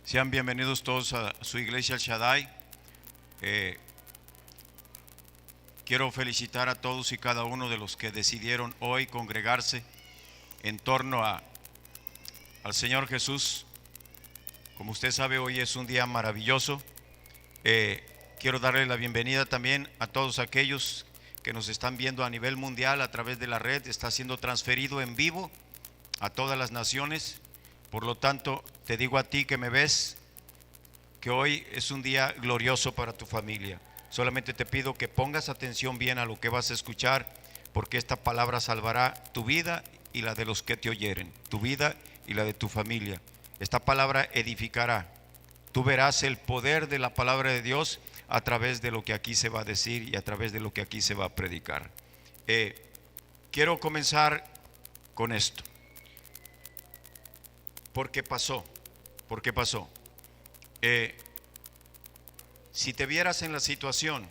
Sean bienvenidos todos a su iglesia El Shaddai. Quiero felicitar a todos y cada uno de los que decidieron hoy congregarse en torno al Señor Jesús. Como usted sabe, hoy es un día maravilloso. Quiero darle la bienvenida también a todos aquellos que nos están viendo a nivel mundial a través de la red. Está siendo transferido en vivo a todas las naciones. Por lo tanto, te digo a ti que me ves, que hoy es un día glorioso para tu familia. Solamente te pido que pongas atención bien a lo que vas a escuchar, porque esta palabra salvará tu vida y la de los que te oyeren, tu vida y la de tu familia. Esta palabra edificará. Tú verás el poder de la palabra de Dios a través de lo que aquí se va a decir y a través de lo que aquí se va a predicar. Quiero comenzar con esto. ¿Por qué pasó? ¿Por qué pasó? Si te vieras en la situación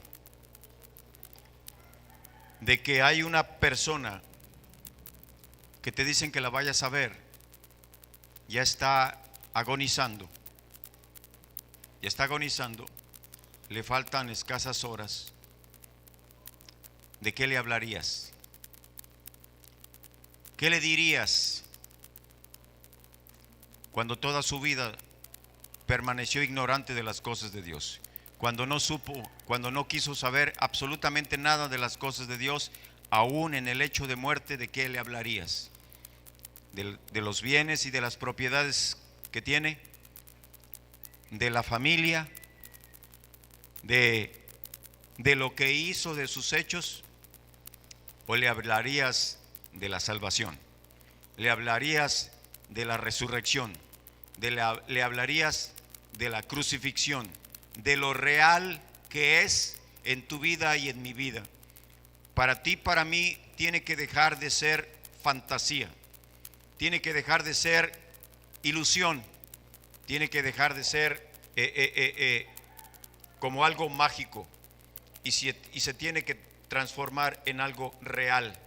de que hay una persona que te dicen que la vayas a ver, ya está agonizando, le faltan escasas horas, ¿de qué le hablarías? ¿Qué le dirías cuando toda su vida permaneció ignorante de las cosas de Dios? Cuando no supo, cuando no quiso saber absolutamente nada de las cosas de Dios, aún en el hecho de muerte, ¿de qué le hablarías? De los bienes y de las propiedades que tiene, de la familia, de lo que hizo, de sus hechos, o le hablarías de la salvación, le hablarías de la resurrección, le hablarías de la crucifixión, de lo real que es en tu vida y en mi vida. Para ti, para mí, tiene que dejar de ser fantasía, tiene que dejar de ser ilusión, tiene que dejar de ser como algo mágico y se tiene que transformar en algo real.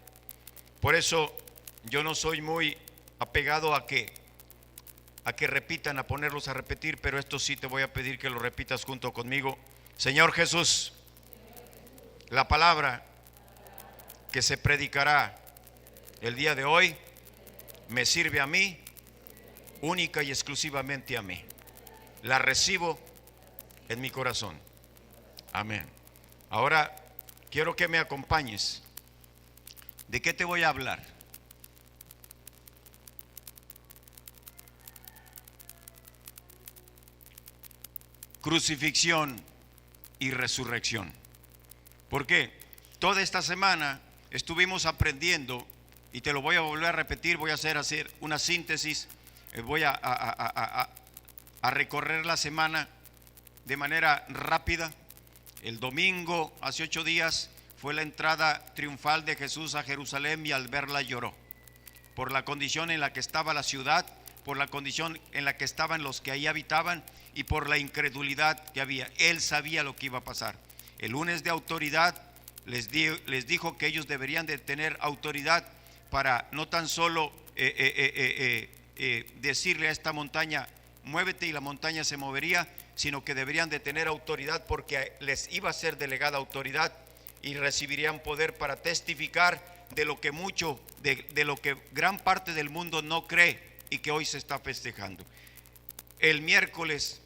Por eso yo no soy muy apegado a que repitan, a ponerlos a repetir, pero esto sí te voy a pedir que lo repitas junto conmigo. Señor Jesús, la palabra que se predicará el día de hoy me sirve a mí, única y exclusivamente a mí. La recibo en mi corazón. Amén. Ahora quiero que me acompañes. ¿De qué te voy a hablar? Crucifixión y resurrección. ¿Por qué? Toda esta semana estuvimos aprendiendo, y te lo voy a volver a repetir, voy a hacer una síntesis, voy a recorrer la semana de manera rápida. El domingo, hace 8 días, fue la entrada triunfal de Jesús a Jerusalén, y al verla lloró, por la condición en la que estaba la ciudad, por la condición en la que estaban los que ahí habitaban y por la incredulidad que había. Él sabía lo que iba a pasar. El lunes de autoridad les dijo que ellos deberían de tener autoridad para no tan solo decirle a esta montaña, muévete, y la montaña se movería, sino que deberían de tener autoridad porque les iba a ser delegada autoridad y recibirían poder para testificar de lo que de lo que gran parte del mundo no cree y que hoy se está festejando. El miércoles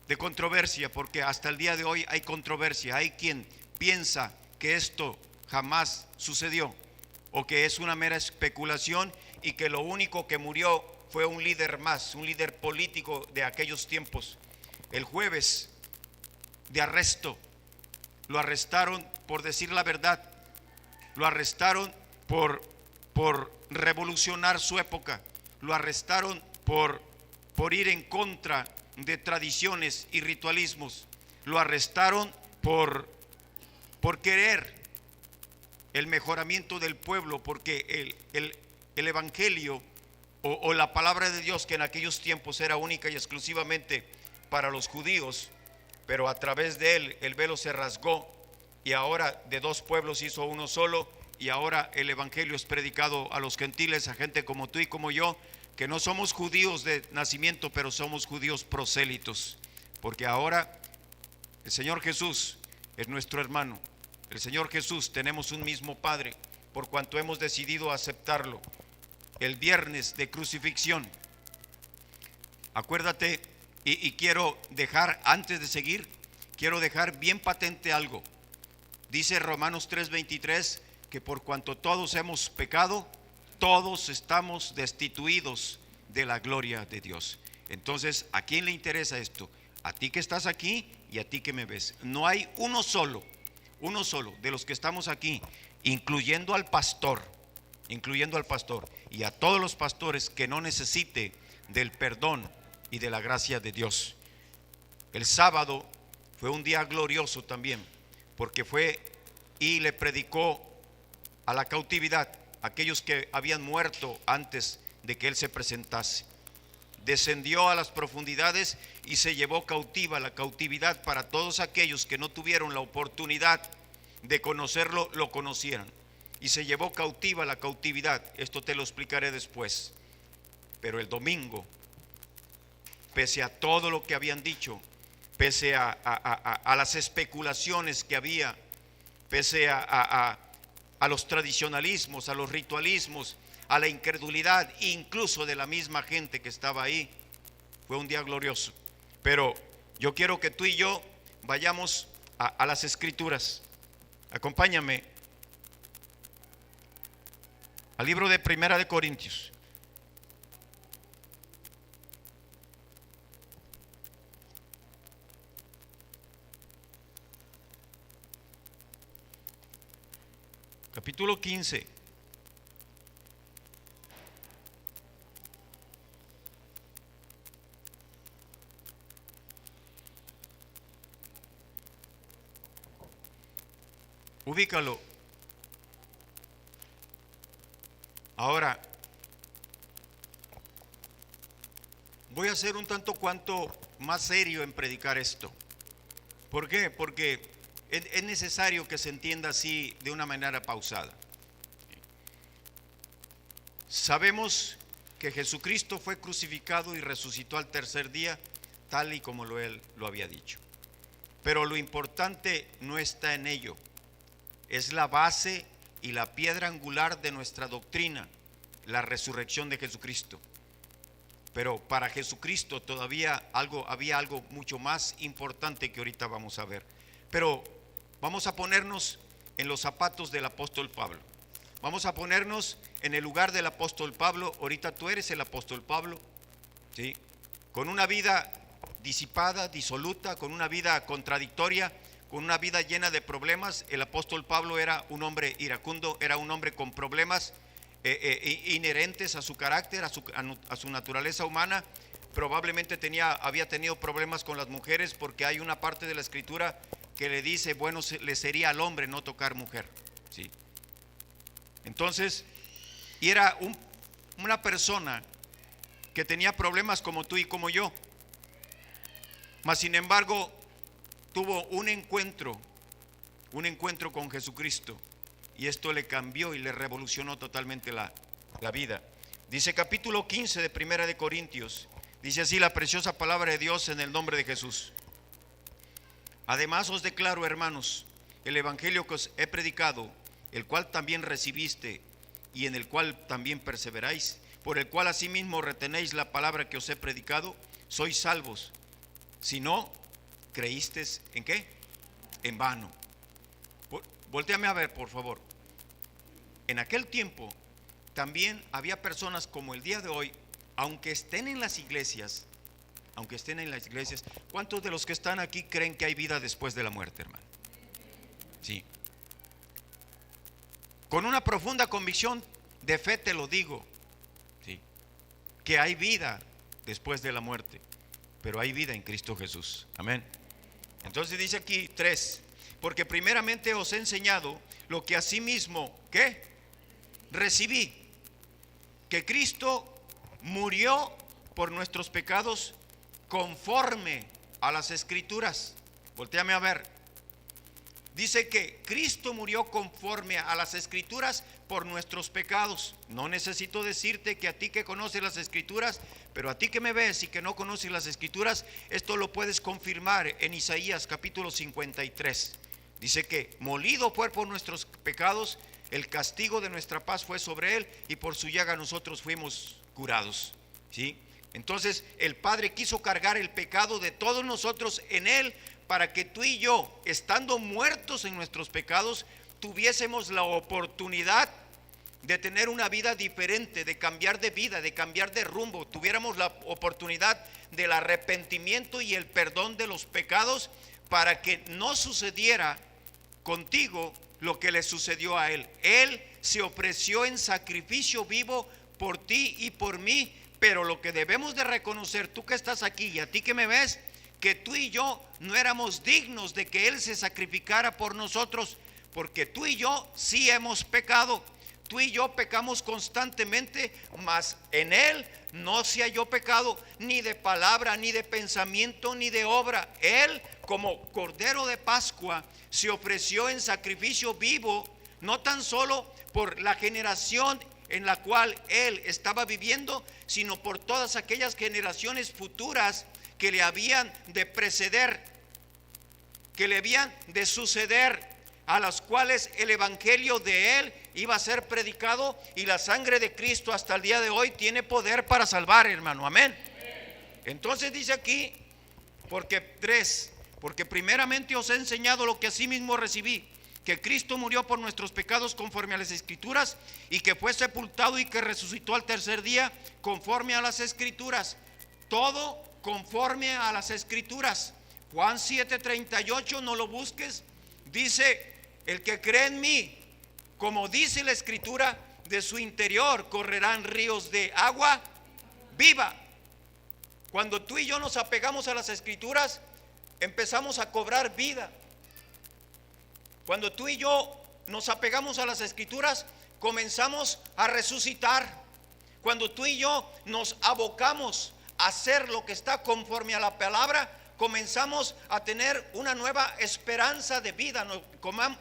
de controversia, porque hasta el día de hoy hay controversia. Hay quien piensa que esto jamás sucedió o que es una mera especulación y que lo único que murió fue un líder más, un líder político de aquellos tiempos. El jueves de arresto, lo arrestaron por decir la verdad, lo arrestaron por revolucionar su época, lo arrestaron por ir en contra de tradiciones y ritualismos, lo arrestaron por querer el mejoramiento del pueblo, porque el evangelio o la palabra de Dios, que en aquellos tiempos era única y exclusivamente para los judíos, pero a través de él el velo se rasgó y ahora de dos pueblos hizo uno solo, y ahora el evangelio es predicado a los gentiles, a gente como tú y como yo, que no somos judíos de nacimiento, pero somos judíos prosélitos, porque ahora el Señor Jesús es nuestro hermano. El Señor Jesús, tenemos un mismo Padre, por cuanto hemos decidido aceptarlo. El viernes de crucifixión, acuérdate, y quiero dejar, antes de seguir, quiero dejar bien patente algo. Dice Romanos 3:23 que por cuanto todos hemos pecado, todos estamos destituidos de la gloria de Dios. Entonces, ¿a quién le interesa esto? A ti que estás aquí y a ti que me ves. No hay uno solo de los que estamos aquí, incluyendo al pastor, y a todos los pastores, que no necesite del perdón y de la gracia de Dios. El sábado fue un día glorioso también, porque fue y le predicó a la cautividad, aquellos que habían muerto antes de que él se presentase. Descendió a las profundidades y se llevó cautiva la cautividad para todos aquellos que no tuvieron la oportunidad de conocerlo, lo conocieran. Y se llevó cautiva la cautividad. Esto te lo explicaré después. Pero el domingo, pese a todo lo que habían dicho, pese a las especulaciones que había, pese a los tradicionalismos, a los ritualismos, a la incredulidad incluso de la misma gente que estaba ahí, fue un día glorioso. Pero yo quiero que tú y yo vayamos a las Escrituras. Acompáñame al libro de Primera de Corintios. Capítulo 15. Ubícalo. Ahora, voy a ser un tanto cuanto más serio en predicar esto. ¿Por qué? Porque es necesario que se entienda así de una manera pausada. Sabemos que Jesucristo fue crucificado y resucitó al tercer día, tal y como él lo había dicho. Pero lo importante no está en ello. Es la base y la piedra angular de nuestra doctrina, la resurrección de Jesucristo. Pero para Jesucristo todavía había algo mucho más importante que ahorita vamos a ver. Pero vamos a ponernos en los zapatos del apóstol Pablo. Vamos a ponernos en el lugar del apóstol Pablo. Ahorita tú eres el apóstol Pablo, ¿sí? Con una vida disipada, disoluta, con una vida contradictoria, con una vida llena de problemas. El apóstol Pablo era un hombre iracundo, era un hombre con problemas inherentes a su carácter, a su naturaleza humana. Probablemente había tenido problemas con las mujeres, porque hay una parte de la escritura que le dice, bueno, le sería al hombre no tocar mujer, ¿sí? Entonces, y era una persona que tenía problemas como tú y como yo, mas sin embargo tuvo un encuentro con Jesucristo, y esto le cambió y le revolucionó totalmente la vida. Dice capítulo 15 de Primera de Corintios, dice así la preciosa palabra de Dios en el nombre de Jesús. Además os declaro, hermanos, el evangelio que os he predicado, el cual también recibiste y en el cual también perseveráis, por el cual asimismo retenéis la palabra que os he predicado, sois salvos. Si no, creísteis ¿en qué? En vano. Voltéame a ver, por favor. En aquel tiempo también había personas como el día de hoy, aunque estén en las iglesias, ¿cuántos de los que están aquí creen que hay vida después de la muerte, hermano? Sí. Con una profunda convicción de fe te lo digo, ¿sí? Que hay vida después de la muerte, pero hay vida en Cristo Jesús. Amén. Entonces dice aquí 3, porque primeramente os he enseñado lo que asimismo, ¿qué? Recibí, que Cristo murió por nuestros pecados conforme a las Escrituras. Voltéame a ver. Dice que Cristo murió conforme a las Escrituras, por nuestros pecados. No necesito decirte que a ti que conoces las Escrituras, pero a ti que me ves y que no conoces las Escrituras, esto lo puedes confirmar en Isaías capítulo 53. Dice que molido fue por nuestros pecados, el castigo de nuestra paz fue sobre él, y por su llaga nosotros fuimos curados. ¿Sí? Entonces el Padre quiso cargar el pecado de todos nosotros en él, para que tú y yo, estando muertos en nuestros pecados, tuviésemos la oportunidad de tener una vida diferente, de cambiar de vida, de cambiar de rumbo, tuviéramos la oportunidad del arrepentimiento y el perdón de los pecados, para que no sucediera contigo lo que le sucedió a él. Él se ofreció en sacrificio vivo por ti y por mí, pero lo que debemos de reconocer, tú que estás aquí y a ti que me ves, que tú y yo no éramos dignos de que él se sacrificara por nosotros, porque tú y yo sí hemos pecado. Tú y yo pecamos constantemente, mas en él no se halló pecado, ni de palabra, ni de pensamiento, ni de obra. Él, como Cordero de Pascua, se ofreció en sacrificio vivo, no tan solo por la generación en la cual él estaba viviendo, sino por todas aquellas generaciones futuras que le habían de preceder, que le habían de suceder, a las cuales el evangelio de él iba a ser predicado, y la sangre de Cristo hasta el día de hoy tiene poder para salvar, hermano. Amén. Entonces dice aquí, porque primeramente os he enseñado lo que asimismo recibí, que Cristo murió por nuestros pecados conforme a las Escrituras, y que fue sepultado y que resucitó al tercer día conforme a las Escrituras. Todo conforme a las Escrituras. Juan 7:38, no lo busques. Dice: el que cree en mí, como dice la Escritura, de su interior correrán ríos de agua viva. Cuando tú y yo nos apegamos a las Escrituras, empezamos a cobrar vida. Cuando tú y yo nos apegamos a las Escrituras, comenzamos a resucitar. Cuando tú y yo nos abocamos a hacer lo que está conforme a la palabra, comenzamos a tener una nueva esperanza de vida.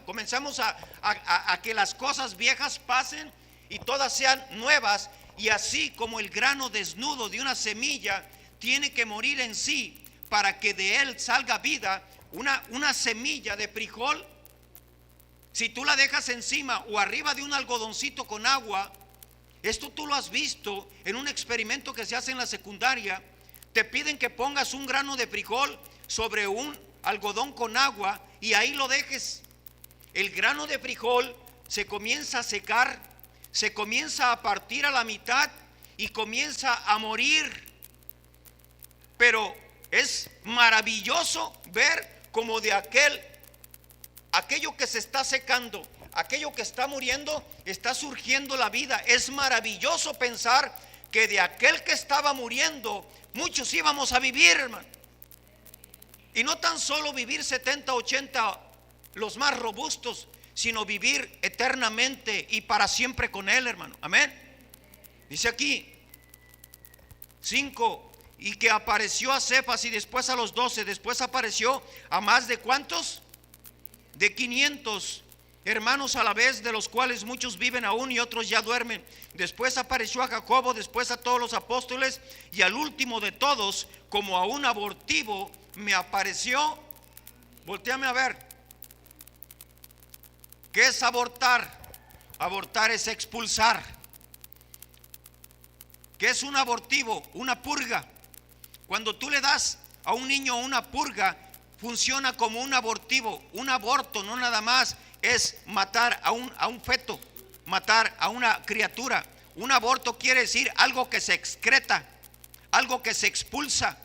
Comenzamos a que las cosas viejas pasen y todas sean nuevas. Y así como el grano desnudo de una semilla tiene que morir en sí para que de él salga vida, una semilla de frijol, si tú la dejas encima o arriba de un algodoncito con agua, esto tú lo has visto en un experimento que se hace en la secundaria. Te piden que pongas un grano de frijol sobre un algodón con agua y ahí lo dejes. El grano de frijol se comienza a secar, se comienza a partir a la mitad y comienza a morir. Pero es maravilloso ver como de aquello que se está secando, aquello que está muriendo, está surgiendo la vida. Es maravilloso pensar que de aquel que estaba muriendo, muchos íbamos a vivir, hermano. Y no tan solo vivir 70, 80, los más robustos, sino vivir eternamente y para siempre con él, hermano. Amén. Dice aquí 5, y que apareció a Cefas y después a los 12, después apareció a más de ¿cuántos? De 500 hermanos a la vez, de los cuales muchos viven aún y otros ya duermen. Después apareció a Jacobo, después a todos los apóstoles, y al último de todos, como a un abortivo, me apareció. Voltéame a ver. ¿Qué es abortar? Abortar es expulsar. ¿Qué es un abortivo? Una purga. Cuando tú le das a un niño una purga, funciona como un abortivo. Un aborto no nada más es matar a un feto, matar a una criatura. Un aborto quiere decir algo que se excreta, algo que se expulsa.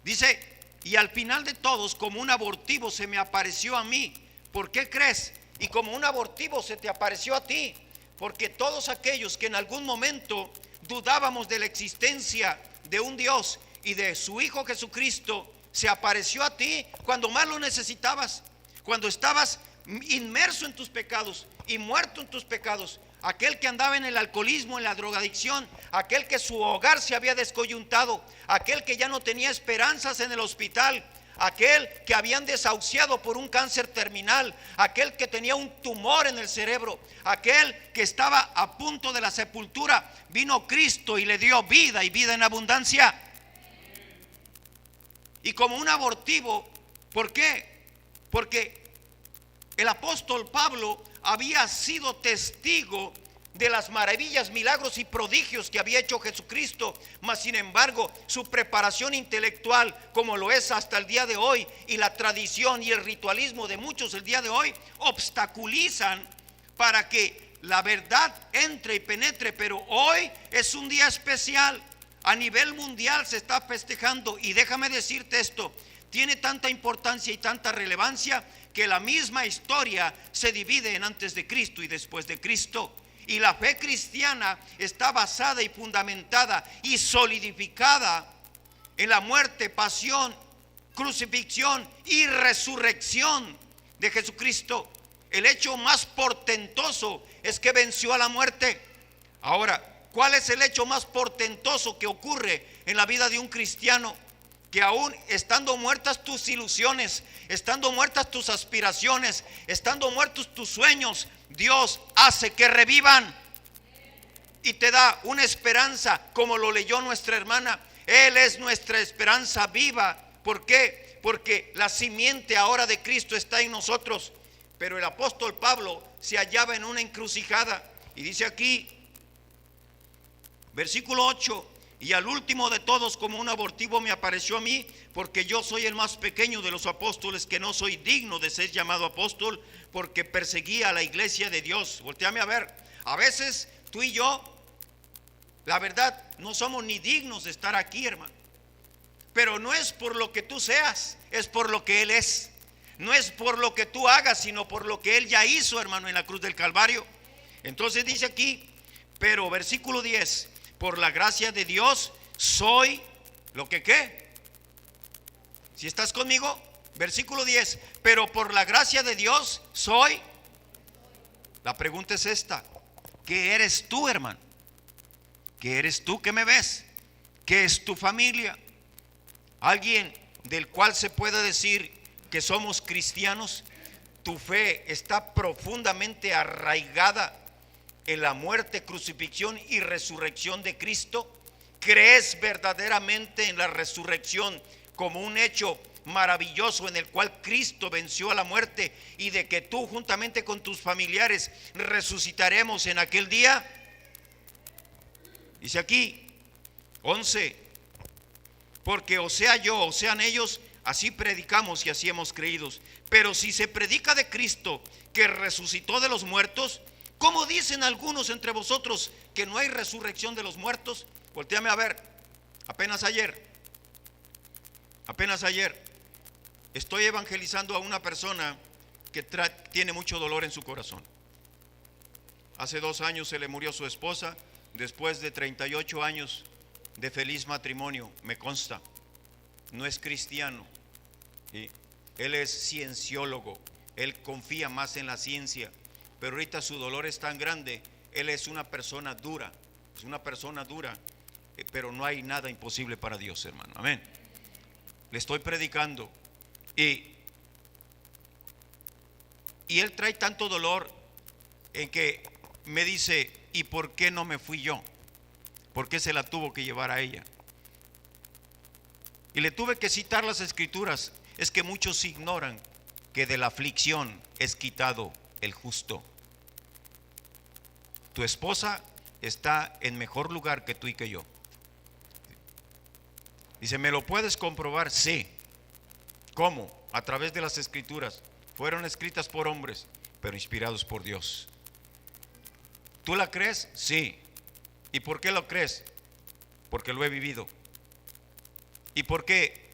Dice, y al final de todos, como un abortivo se me apareció a mí. ¿Por qué crees? Y como un abortivo se te apareció a ti, porque todos aquellos que en algún momento dudábamos de la existencia de un Dios y de su Hijo Jesucristo, se apareció a ti cuando más lo necesitabas, cuando estabas inmerso en tus pecados y muerto en tus pecados. Aquel que andaba en el alcoholismo, en la drogadicción, aquel que su hogar se había descoyuntado, aquel que ya no tenía esperanzas en el hospital, aquel que habían desahuciado por un cáncer terminal, aquel que tenía un tumor en el cerebro, aquel que estaba a punto de la sepultura, vino Cristo y le dio vida y vida en abundancia. Y como un abortivo, ¿por qué? Porque el apóstol Pablo había sido testigo de las maravillas, milagros y prodigios que había hecho Jesucristo, mas sin embargo su preparación intelectual, como lo es hasta el día de hoy, y la tradición y el ritualismo de muchos el día de hoy, obstaculizan para que la verdad entre y penetre. Pero hoy es un día especial, a nivel mundial se está festejando, y déjame decirte esto, tiene tanta importancia y tanta relevancia que la misma historia se divide en antes de Cristo y después de Cristo. Y la fe cristiana está basada y fundamentada y solidificada en la muerte, pasión, crucifixión y resurrección de Jesucristo. El hecho más portentoso es que venció a la muerte. Ahora, ¿cuál es el hecho más portentoso que ocurre en la vida de un cristiano? Que aún estando muertas tus ilusiones, estando muertas tus aspiraciones, estando muertos tus sueños, Dios hace que revivan y te da una esperanza, como lo leyó nuestra hermana. Él es nuestra esperanza viva. ¿Por qué? Porque la simiente ahora de Cristo está en nosotros. Pero el apóstol Pablo se hallaba en una encrucijada, y dice aquí, versículo 8: y al último de todos, como un abortivo me apareció a mí, porque yo soy el más pequeño de los apóstoles, que no soy digno de ser llamado apóstol, porque perseguía a la iglesia de Dios. Voltéame a ver. A veces tú y yo, la verdad, no somos ni dignos de estar aquí, hermano. Pero no es por lo que tú seas, es por lo que Él es. No es por lo que tú hagas, sino por lo que Él ya hizo, hermano, en la cruz del Calvario. Entonces dice aquí, pero versículo 10: por la gracia de Dios soy lo que ¿qué? Si estás conmigo, versículo 10, pero por la gracia de Dios soy. La pregunta es esta: ¿qué eres tú, hermano? ¿Qué eres tú que me ves? ¿Qué es tu familia? ¿Alguien del cual se puede decir que somos cristianos? Tu fe está profundamente arraigada en la muerte, crucifixión y resurrección de Cristo. ¿Crees verdaderamente en la resurrección como un hecho maravilloso en el cual Cristo venció a la muerte, y de que tú juntamente con tus familiares resucitaremos en aquel día? Dice aquí 11: porque o sea yo o sean ellos, así predicamos y así hemos creído. Pero si se predica de Cristo que resucitó de los muertos, ¿cómo dicen algunos entre vosotros que no hay resurrección de los muertos? Voltéame a ver. Apenas ayer estoy evangelizando a una persona que tiene mucho dolor en su corazón. Hace 2 años se le murió su esposa, después de 38 años de feliz matrimonio, me consta. No es cristiano, ¿sí? Él es cienciólogo, él confía más en la ciencia, pero ahorita su dolor es tan grande. Él es una persona dura, pero no hay nada imposible para Dios, hermano. Amén. Le estoy predicando y él trae tanto dolor en que me dice: ¿y por qué no me fui yo? ¿Por qué se la tuvo que llevar a ella? Y le tuve que citar las escrituras. Es que muchos ignoran que de la aflicción es quitado el justo. Tu esposa está en mejor lugar que tú y que yo. Dice: ¿me lo puedes comprobar? Sí. ¿Cómo? A través de las escrituras. Fueron escritas por hombres, pero inspirados por Dios. ¿Tú la crees? Sí. ¿Y por qué lo crees? Porque lo he vivido. ¿Y por qué?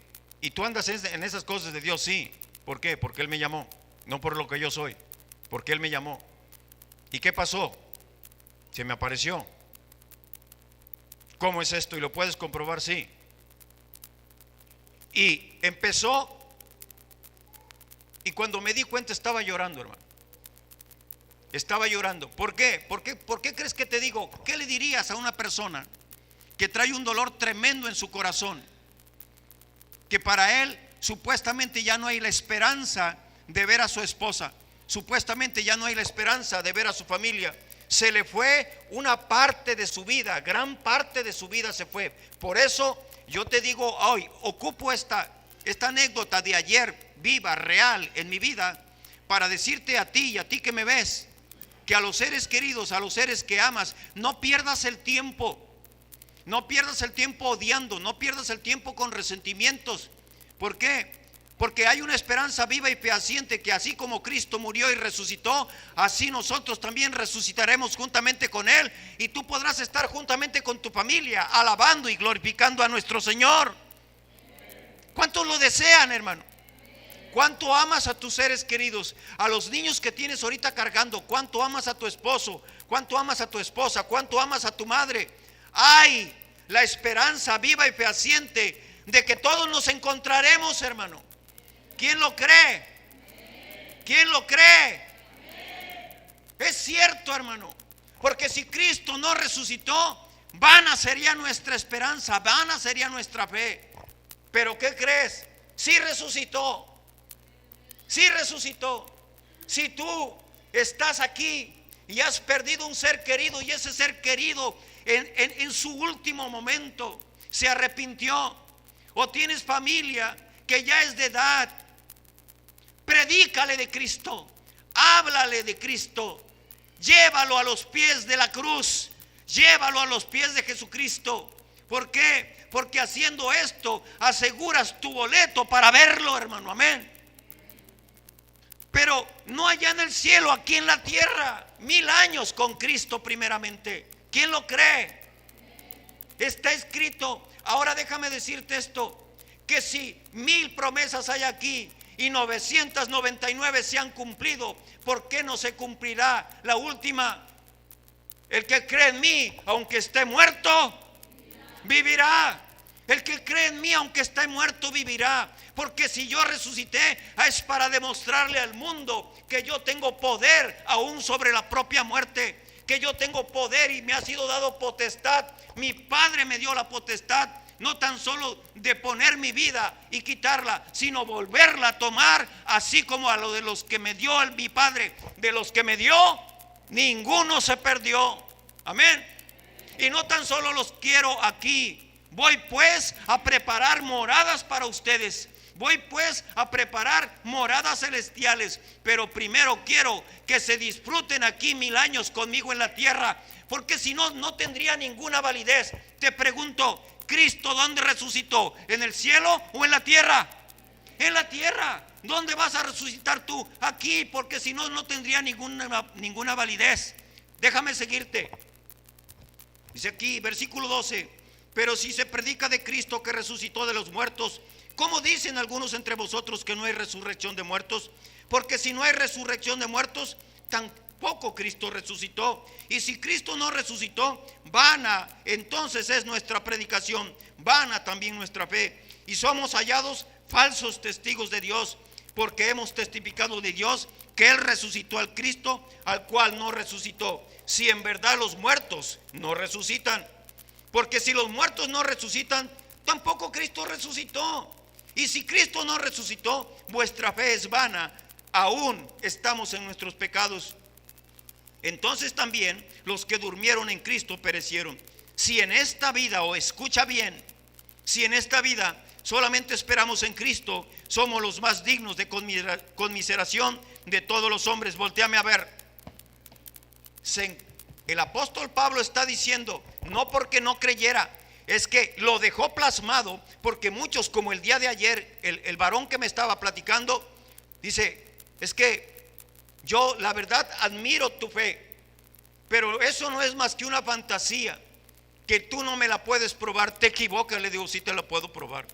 ¿Y tú andas en esas cosas de Dios? Sí. ¿Por qué? Porque Él me llamó. No por lo que yo soy, porque Él me llamó. ¿Y qué pasó? Se me apareció. ¿Cómo es esto? ¿Y lo puedes comprobar? Sí. Y empezó, y cuando me di cuenta estaba llorando, hermano. Estaba llorando. ¿Por qué? ¿Por qué crees que te digo? ¿Qué le dirías a una persona que trae un dolor tremendo en su corazón? Que para él supuestamente ya no hay la esperanza de ver a su esposa, supuestamente ya no hay la esperanza de ver a su familia. Se le fue una parte de su vida, gran parte de su vida se fue. Por eso yo te digo hoy, ocupo esta anécdota de ayer, viva, real en mi vida, para decirte a ti y a ti que me ves, que a los seres queridos, a los seres que amas, no pierdas el tiempo. No pierdas el tiempo odiando, no pierdas el tiempo con resentimientos. ¿Por qué? Porque hay una esperanza viva y fehaciente, que así como Cristo murió y resucitó, así nosotros también resucitaremos juntamente con Él, y tú podrás estar juntamente con tu familia alabando y glorificando a nuestro Señor. ¿Cuántos lo desean, hermano? ¿Cuánto amas a tus seres queridos? A los niños que tienes ahorita cargando. ¿Cuánto amas a tu esposo? ¿Cuánto amas a tu esposa? ¿Cuánto amas a tu madre? Hay la esperanza viva y fehaciente de que todos nos encontraremos, hermano. ¿Quién lo cree? ¿Quién lo cree? Es cierto, hermano. Porque si Cristo no resucitó, vana sería nuestra esperanza, vana sería nuestra fe. Pero ¿qué crees? Sí resucitó. Sí resucitó. Si tú estás aquí y has perdido un ser querido, y ese ser querido en su último momento se arrepintió, o tienes familia que ya es de edad, predícale de Cristo, háblale de Cristo, llévalo a los pies de la cruz, llévalo a los pies de Jesucristo. ¿Por qué? Porque haciendo esto aseguras tu boleto para verlo, hermano. Amén. Pero no allá en el cielo, aquí en la tierra, 1000 años con Cristo primeramente. ¿Quién lo cree? Está escrito. Ahora déjame decirte esto, que si 1000 promesas hay aquí y 999 se han cumplido, ¿por qué no se cumplirá la última? El que cree en mí, aunque esté muerto, vivirá. El que cree en mí, aunque esté muerto, vivirá. Porque si yo resucité, es para demostrarle al mundo que yo tengo poder aún sobre la propia muerte, que yo tengo poder y me ha sido dado potestad. Mi Padre me dio la potestad, no tan solo de poner mi vida y quitarla, sino volverla a tomar, así como a lo de los que me dio mi Padre. De los que me dio, ninguno se perdió. Amén. Y no tan solo los quiero aquí. Voy pues a preparar moradas para ustedes. Voy pues a preparar moradas celestiales. Pero primero quiero que se disfruten aquí 1000 años conmigo en la tierra, porque si no, no tendría ninguna validez. Te pregunto, ¿Cristo dónde resucitó? ¿En el cielo o en la tierra? En la tierra. ¿Dónde vas a resucitar tú? Aquí, porque si no, no tendría ninguna validez. Déjame seguirte. Dice aquí, versículo 12. Pero si se predica de Cristo que resucitó de los muertos, ¿cómo dicen algunos entre vosotros que no hay resurrección de muertos? Porque si no hay resurrección de muertos, tampoco Cristo resucitó. Y si Cristo no resucitó, vana entonces es nuestra predicación, vana también nuestra fe. Y somos hallados falsos testigos de Dios, porque hemos testificado de Dios que Él resucitó al Cristo, al cual no resucitó. Si en verdad los muertos no resucitan. Porque si los muertos no resucitan, tampoco Cristo resucitó. Y si Cristo no resucitó, vuestra fe es vana, aún estamos en nuestros pecados. Entonces también los que durmieron en Cristo perecieron. Si en esta vida, o escucha bien, si en esta vida solamente esperamos en Cristo, somos los más dignos de conmiseración de todos los hombres. Voltéame a ver. El apóstol Pablo está diciendo, no porque no creyera, es que lo dejó plasmado, porque muchos, como el día de ayer, el varón que me estaba platicando, dice, es que yo la verdad admiro tu fe, pero eso no es más que una fantasía, que tú no me la puedes probar. Te equivocas. Le digo, sí te la puedo probar.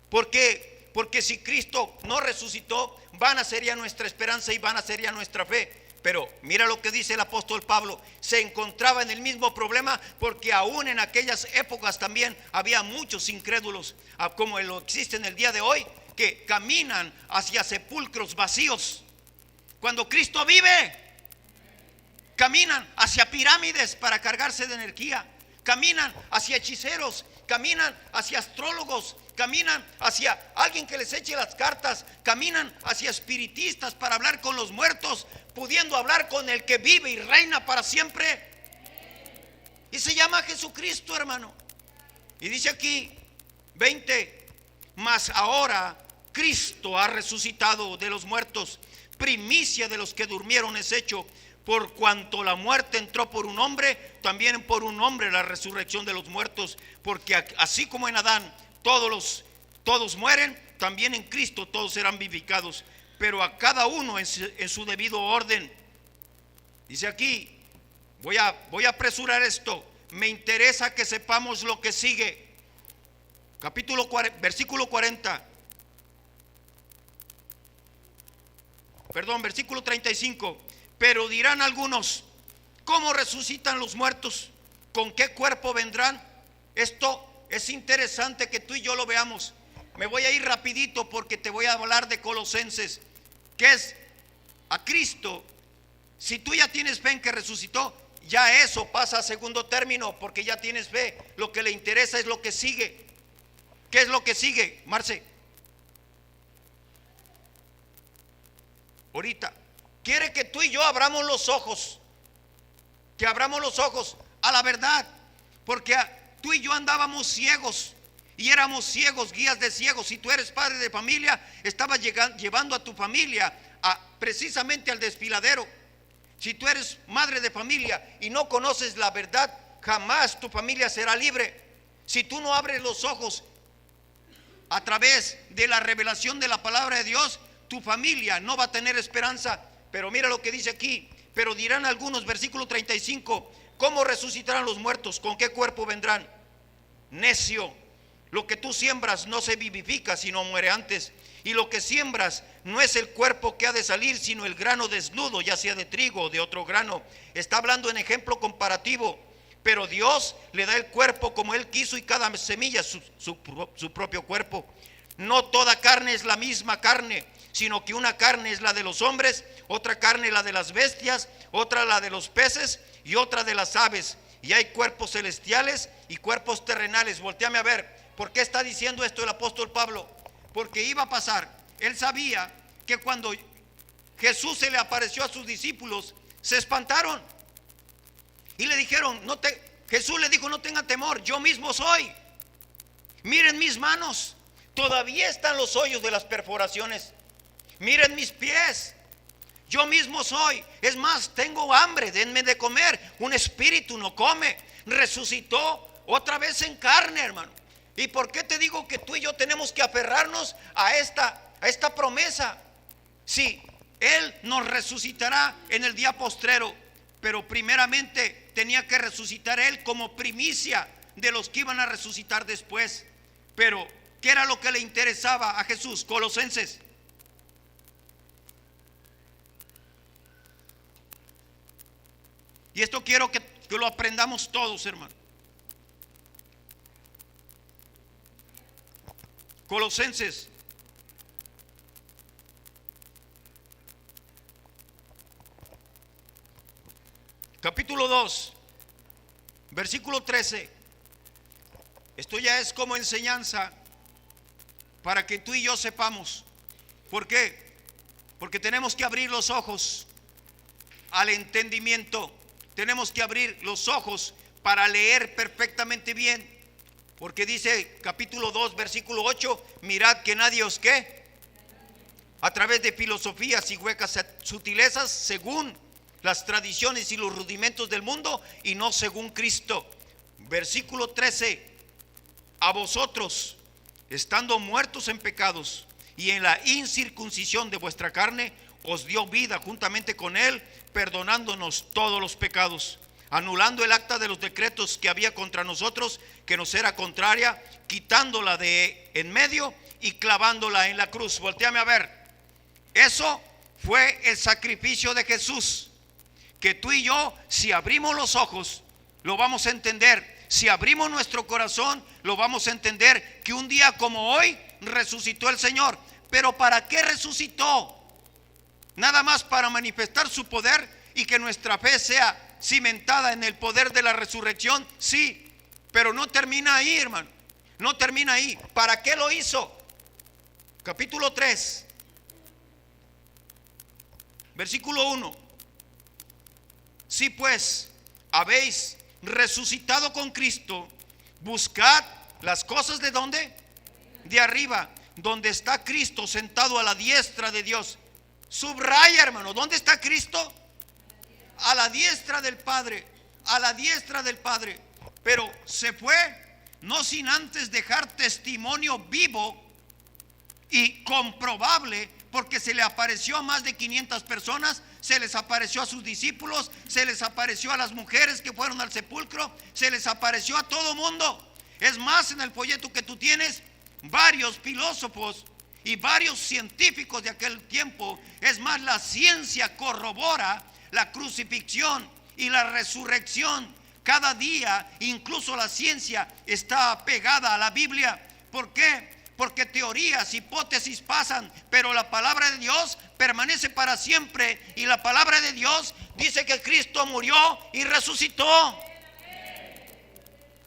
¿Por qué? Porque si Cristo no resucitó, vana sería nuestra esperanza y vana sería nuestra fe. Pero mira lo que dice el apóstol Pablo. Se encontraba en el mismo problema, porque aún en aquellas épocas también había muchos incrédulos, como lo existe en el día de hoy, que caminan hacia sepulcros vacíos. Cuando Cristo vive, caminan hacia pirámides para cargarse de energía. caminan hacia hechiceros, caminan hacia astrólogos, caminan hacia alguien que les eche las cartas, caminan hacia espiritistas para hablar con los muertos, pudiendo hablar con el que vive y reina para siempre. Y se llama Jesucristo, hermano. Y dice aquí 20: mas ahora Cristo ha resucitado de los muertos, primicia de los que durmieron es hecho. Por cuanto la muerte entró por un hombre, también por un hombre la resurrección de los muertos. Porque así como en Adán todos mueren, también en Cristo todos serán vivificados, pero a cada uno en su debido orden. Dice aquí, voy a apresurar esto, me interesa que sepamos lo que sigue. Versículo 35. Pero dirán algunos: ¿cómo resucitan los muertos? ¿Con qué cuerpo vendrán? Esto es interesante que tú y yo lo veamos. Me voy a ir rapidito porque te voy a hablar de Colosenses, que es a Cristo. Si tú ya tienes fe en que resucitó, ya eso pasa a segundo término, porque ya tienes fe. Lo que le interesa es lo que sigue. ¿Qué es lo que sigue, Marce? Ahorita quiere que tú y yo abramos los ojos, que abramos los ojos a la verdad, porque tú y yo andábamos ciegos y éramos ciegos, guías de ciegos. Si tú eres padre de familia, estabas llevando a tu familia precisamente al desfiladero. Si tú eres madre de familia y no conoces la verdad, jamás tu familia será libre. Si tú no abres los ojos a través de la revelación de la palabra de Dios, tu familia no va a tener esperanza. Pero mira lo que dice aquí: pero dirán algunos, versículo 35, ¿cómo resucitarán los muertos? ¿Con qué cuerpo vendrán? Necio, lo que tú siembras no se vivifica, sino muere antes. Y lo que siembras no es el cuerpo que ha de salir, sino el grano desnudo, ya sea de trigo o de otro grano. Está hablando en ejemplo comparativo. Pero Dios le da el cuerpo como Él quiso, y cada semilla su propio cuerpo. No toda carne es la misma carne, sino que una carne es la de los hombres, otra carne la de las bestias, otra la de los peces y otra de las aves. Y hay cuerpos celestiales y cuerpos terrenales. Voltéame a ver, ¿por qué está diciendo esto el apóstol Pablo? Porque iba a pasar. Él sabía que cuando Jesús se le apareció a sus discípulos, se espantaron y le dijeron: Jesús le dijo: no tengan temor, yo mismo soy. Miren mis manos, todavía están los hoyos de las perforaciones. Miren mis pies, yo mismo soy. Es más, tengo hambre, denme de comer. Un espíritu no come. Resucitó otra vez en carne, hermano. ¿Y por qué te digo que tú y yo tenemos que aferrarnos a esta promesa? Sí, Él nos resucitará en el día postrero, pero primeramente tenía que resucitar Él como primicia de los que iban a resucitar después. Pero ¿qué era lo que le interesaba a Jesús? Colosenses. Y esto quiero que lo aprendamos todos, hermano. Colosenses capítulo 2, versículo 13. Esto ya es como enseñanza para que tú y yo sepamos. ¿Por qué? Porque tenemos que abrir los ojos al entendimiento. Tenemos que abrir los ojos para leer perfectamente bien. Porque dice capítulo 2, versículo 8: mirad que nadie os ¿qué? A través de filosofías y huecas sutilezas, según las tradiciones y los rudimentos del mundo, y no según Cristo. Versículo 13: a vosotros, estando muertos en pecados y en la incircuncisión de vuestra carne, os dio vida juntamente con Él, perdonándonos todos los pecados, anulando el acta de los decretos que había contra nosotros, que nos era contraria, quitándola de en medio y clavándola en la cruz. Voltéame a ver. Eso fue el sacrificio de Jesús, que tú y yo, si abrimos los ojos, lo vamos a entender. Si abrimos nuestro corazón, lo vamos a entender, que un día como hoy resucitó el Señor. Pero ¿para qué resucitó? Nada más para manifestar su poder y que nuestra fe sea cimentada en el poder de la resurrección. Sí, Pero no termina ahí, hermano. No termina ahí. ¿Para qué lo hizo? Capítulo 3, versículo 1. Si pues habéis resucitado con Cristo, buscad las cosas ¿de dónde? De arriba, donde está Cristo sentado a la diestra de Dios. Subraya, hermano, ¿dónde está Cristo? A la diestra del Padre, a la diestra del Padre. Pero se fue, no sin antes dejar testimonio vivo y comprobable, porque se le apareció a más de 500 personas, se les apareció a sus discípulos, se les apareció a las mujeres que fueron al sepulcro, se les apareció a todo mundo. Es más, en el folleto que tú tienes, varios filósofos y varios científicos de aquel tiempo, es más, la ciencia corrobora la crucifixión y la resurrección. Cada día, incluso la ciencia está apegada a la Biblia. ¿Por qué? Porque teorías, hipótesis pasan, pero la palabra de Dios permanece para siempre. Y la palabra de Dios dice que Cristo murió y resucitó.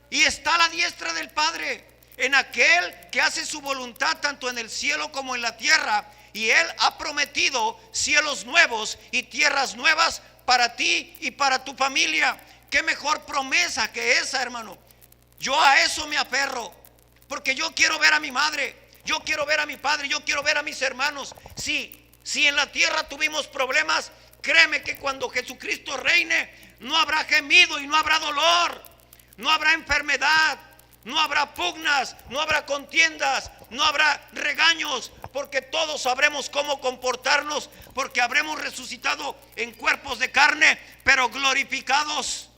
Y está a la diestra del Padre, en aquel que hace su voluntad tanto en el cielo como en la tierra. Y Él ha prometido cielos nuevos y tierras nuevas para ti y para tu familia. ¿Qué mejor promesa que esa, hermano? Yo a eso me aferro. Porque yo quiero ver a mi madre, yo quiero ver a mi padre, yo quiero ver a mis hermanos. Si en la tierra tuvimos problemas, créeme que cuando Jesucristo reine, no habrá gemido y no habrá dolor, no habrá enfermedad, no habrá pugnas, no habrá contiendas, no habrá regaños, porque todos sabremos cómo comportarnos, porque habremos resucitado en cuerpos de carne, pero glorificados.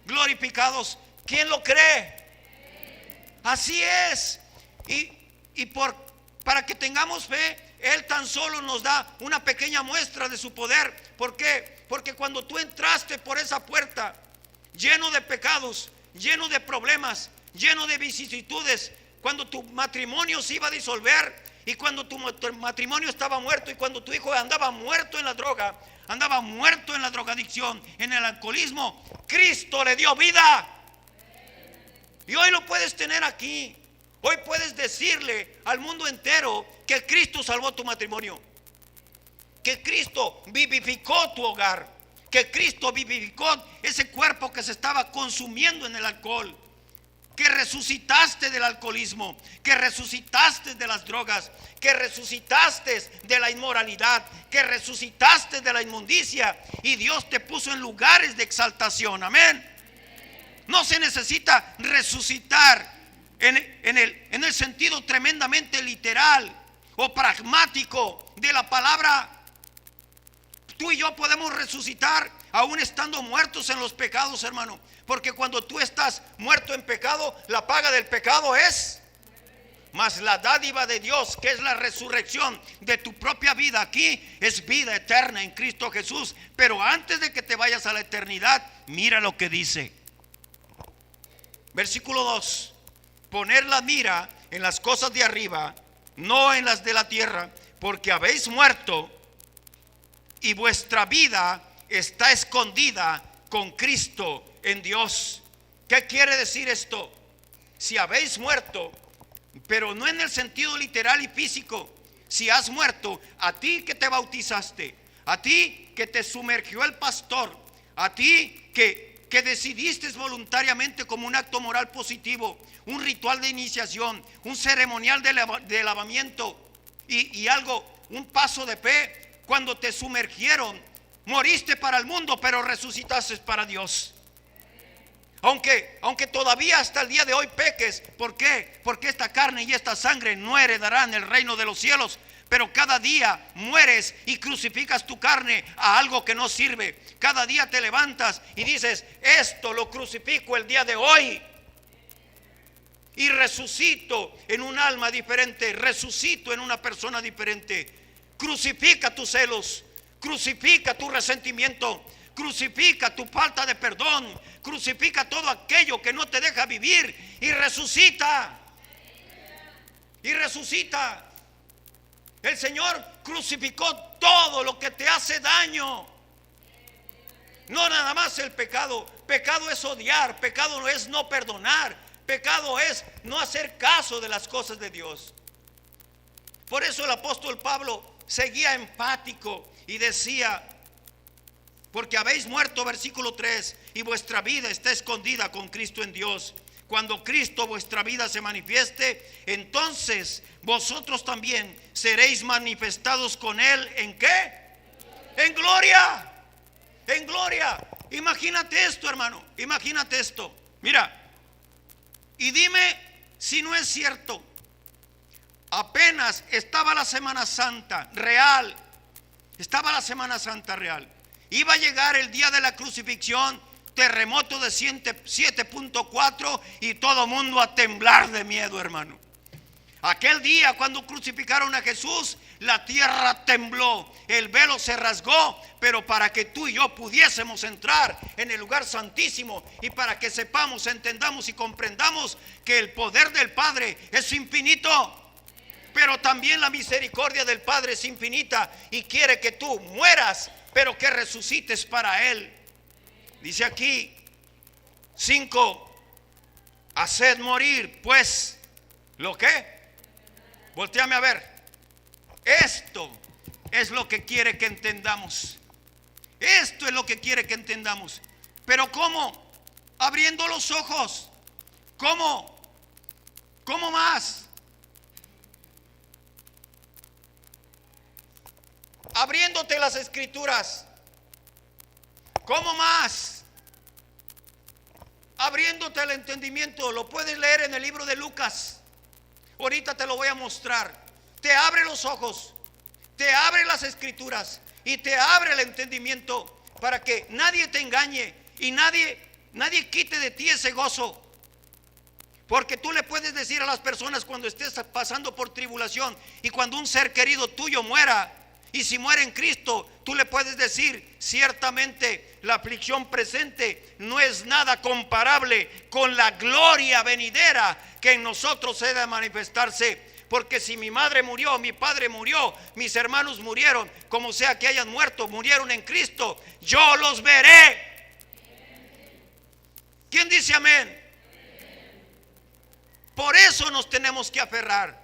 Glorificados. ¿Quién lo cree? Así es. Para que tengamos fe, Él tan solo nos da una pequeña muestra de su poder. ¿Por qué? Porque cuando tú entraste por esa puerta, lleno de pecados, lleno de problemas, lleno de vicisitudes, cuando tu matrimonio se iba a disolver, y cuando tu matrimonio estaba muerto, y cuando tu hijo andaba muerto en la droga, andaba muerto en la drogadicción, en el alcoholismo, Cristo le dio vida. Y hoy lo puedes tener aquí. Hoy puedes decirle al mundo entero que Cristo salvó tu matrimonio, que Cristo vivificó tu hogar, que Cristo vivificó ese cuerpo que se estaba consumiendo en el alcohol, que resucitaste del alcoholismo, que resucitaste de las drogas, que resucitaste de la inmoralidad, que resucitaste de la inmundicia, y Dios te puso en lugares de exaltación. Amén. No se necesita resucitar en el sentido tremendamente literal o pragmático de la palabra. Tú y yo podemos resucitar aún estando muertos en los pecados, hermano. Porque cuando tú estás muerto en pecado, la paga del pecado es, mas la dádiva de Dios, que es la resurrección de tu propia vida aquí, es vida eterna en Cristo Jesús. Pero antes de que te vayas a la eternidad, mira lo que dice. Versículo 2. Poner la mira en las cosas de arriba, no en las de la tierra, porque habéis muerto y vuestra vida está escondida con Cristo en Dios. ¿Qué quiere decir esto? Si habéis muerto, pero no en el sentido literal y físico. Si has muerto, a ti que te bautizaste, a ti que te sumergió el pastor, a ti que decidiste voluntariamente como un acto moral positivo, un ritual de iniciación, un ceremonial de lavamiento y algo, un paso de fe. Cuando te sumergieron, moriste para el mundo, pero resucitaste para Dios. Aunque todavía hasta el día de hoy peques. ¿Por qué? Porque esta carne y esta sangre no heredarán el reino de los cielos. Pero cada día mueres y crucificas tu carne a algo que no sirve. Cada día te levantas y dices: esto lo crucifico el día de hoy, y resucito en un alma diferente, resucito en una persona diferente. Crucifica tus celos, crucifica tu resentimiento, crucifica tu falta de perdón, crucifica todo aquello que no te deja vivir, y resucita. Y resucita. El Señor crucificó todo lo que te hace daño. No nada más el pecado. Pecado es odiar, pecado es no perdonar, pecado es no hacer caso de las cosas de Dios. Por eso el apóstol Pablo seguía empático y decía: porque habéis muerto, versículo 3, y vuestra vida está escondida con Cristo en Dios. Cuando Cristo vuestra vida se manifieste, entonces vosotros también seréis manifestados con Él. ¿En qué? En gloria. En gloria. Imagínate esto, hermano. Imagínate esto. Mira, y dime si no es cierto. Apenas estaba la Semana Santa real. Estaba la Semana Santa real. Iba a llegar el día de la crucifixión, terremoto de 7.4 y todo mundo a temblar de miedo, hermano. Aquel día cuando crucificaron a Jesús, la tierra tembló, el velo se rasgó, pero para que tú y yo pudiésemos entrar en el lugar santísimo y para que sepamos, entendamos y comprendamos que el poder del Padre es infinito, pero también la misericordia del Padre es infinita y quiere que tú mueras, pero que resucites para Él. Dice aquí 5: haced morir pues lo que. Voltéame a ver. Esto es lo que quiere que entendamos. Esto es lo que quiere que entendamos. Pero ¿cómo? Abriendo los ojos. ¿Cómo? ¿Cómo más? Abriéndote las escrituras. ¿Cómo más? Abriéndote el entendimiento. Lo puedes leer en el libro de Lucas. Ahorita te lo voy a mostrar. Te abre los ojos, te abre las escrituras y te abre el entendimiento para que nadie te engañe y nadie quite de ti ese gozo. Porque tú le puedes decir a las personas cuando estés pasando por tribulación y cuando un ser querido tuyo muera, y si muere en Cristo, tú le puedes decir: ciertamente la aflicción presente no es nada comparable con la gloria venidera que en nosotros he de manifestarse. Porque si mi madre murió, mi padre murió, mis hermanos murieron, como sea que hayan muerto, murieron en Cristo, yo los veré. ¿Quién dice amén? Por eso nos tenemos que aferrar.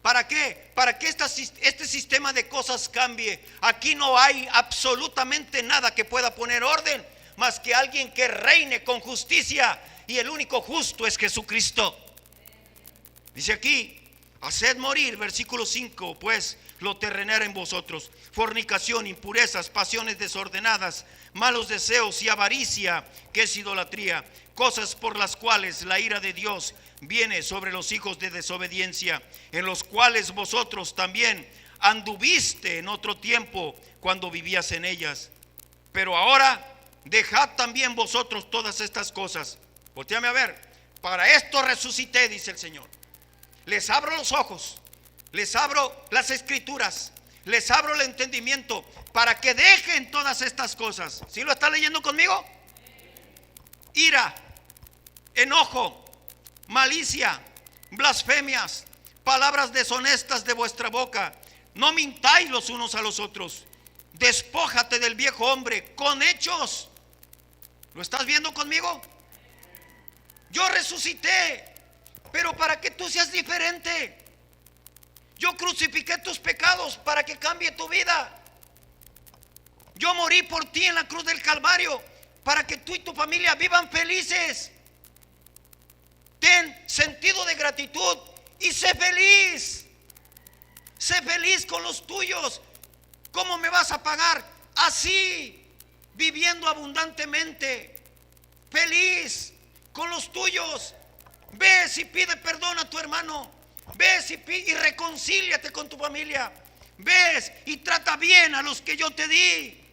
¿Para qué? Para que este sistema de cosas cambie. Aquí no hay absolutamente nada que pueda poner orden, más que alguien que reine con justicia, y el único justo es Jesucristo. Dice aquí: haced morir, versículo 5, pues lo terrenal en vosotros: fornicación, impurezas, pasiones desordenadas, malos deseos y avaricia, que es idolatría, cosas por las cuales la ira de Dios viene sobre los hijos de desobediencia, en los cuales vosotros también anduviste en otro tiempo cuando vivías en ellas. Pero ahora dejad también vosotros todas estas cosas. Voltéame a ver. Para esto resucité, dice el Señor. Les abro los ojos, les abro las escrituras, les abro el entendimiento para que dejen todas estas cosas. ¿Sí lo está leyendo conmigo? Ira, enojo, malicia, blasfemias, palabras deshonestas de vuestra boca. No mintáis los unos a los otros. Despójate del viejo hombre con hechos. ¿Lo estás viendo conmigo? Yo resucité, pero para que tú seas diferente. Yo crucifiqué tus pecados para que cambie tu vida. Yo morí por ti en la cruz del Calvario para que tú y tu familia vivan felices. Ten sentido de gratitud y sé feliz. Sé feliz con los tuyos. ¿Cómo me vas a pagar? Así, viviendo abundantemente, feliz con los tuyos. Ves y pide perdón a tu hermano. Ves y reconcíliate con tu familia. Ves y trata bien a los que yo te di.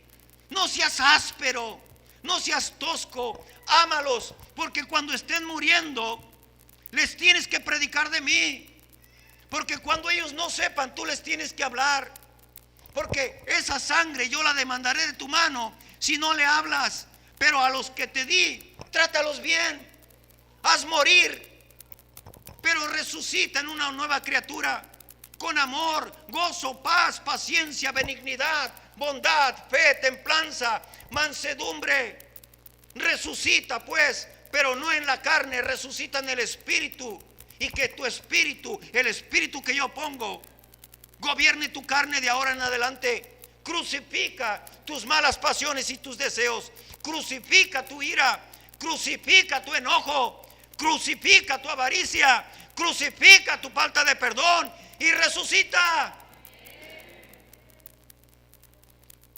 No seas áspero, no seas tosco. Ámalos, porque cuando estén muriendo les tienes que predicar de mí. Porque cuando ellos no sepan, tú les tienes que hablar. Porque esa sangre yo la demandaré de tu mano si no le hablas. Pero a los que te di, trátalos bien. Haz morir, pero resucita en una nueva criatura, con amor, gozo, paz, paciencia, benignidad, bondad, fe, templanza, mansedumbre. Resucita pues, pero no en la carne, resucita en el espíritu. Y que tu espíritu, el espíritu que yo pongo, gobierne tu carne de ahora en adelante. Crucifica tus malas pasiones y tus deseos. Crucifica tu ira. Crucifica tu enojo. Crucifica tu avaricia. Crucifica tu falta de perdón y resucita.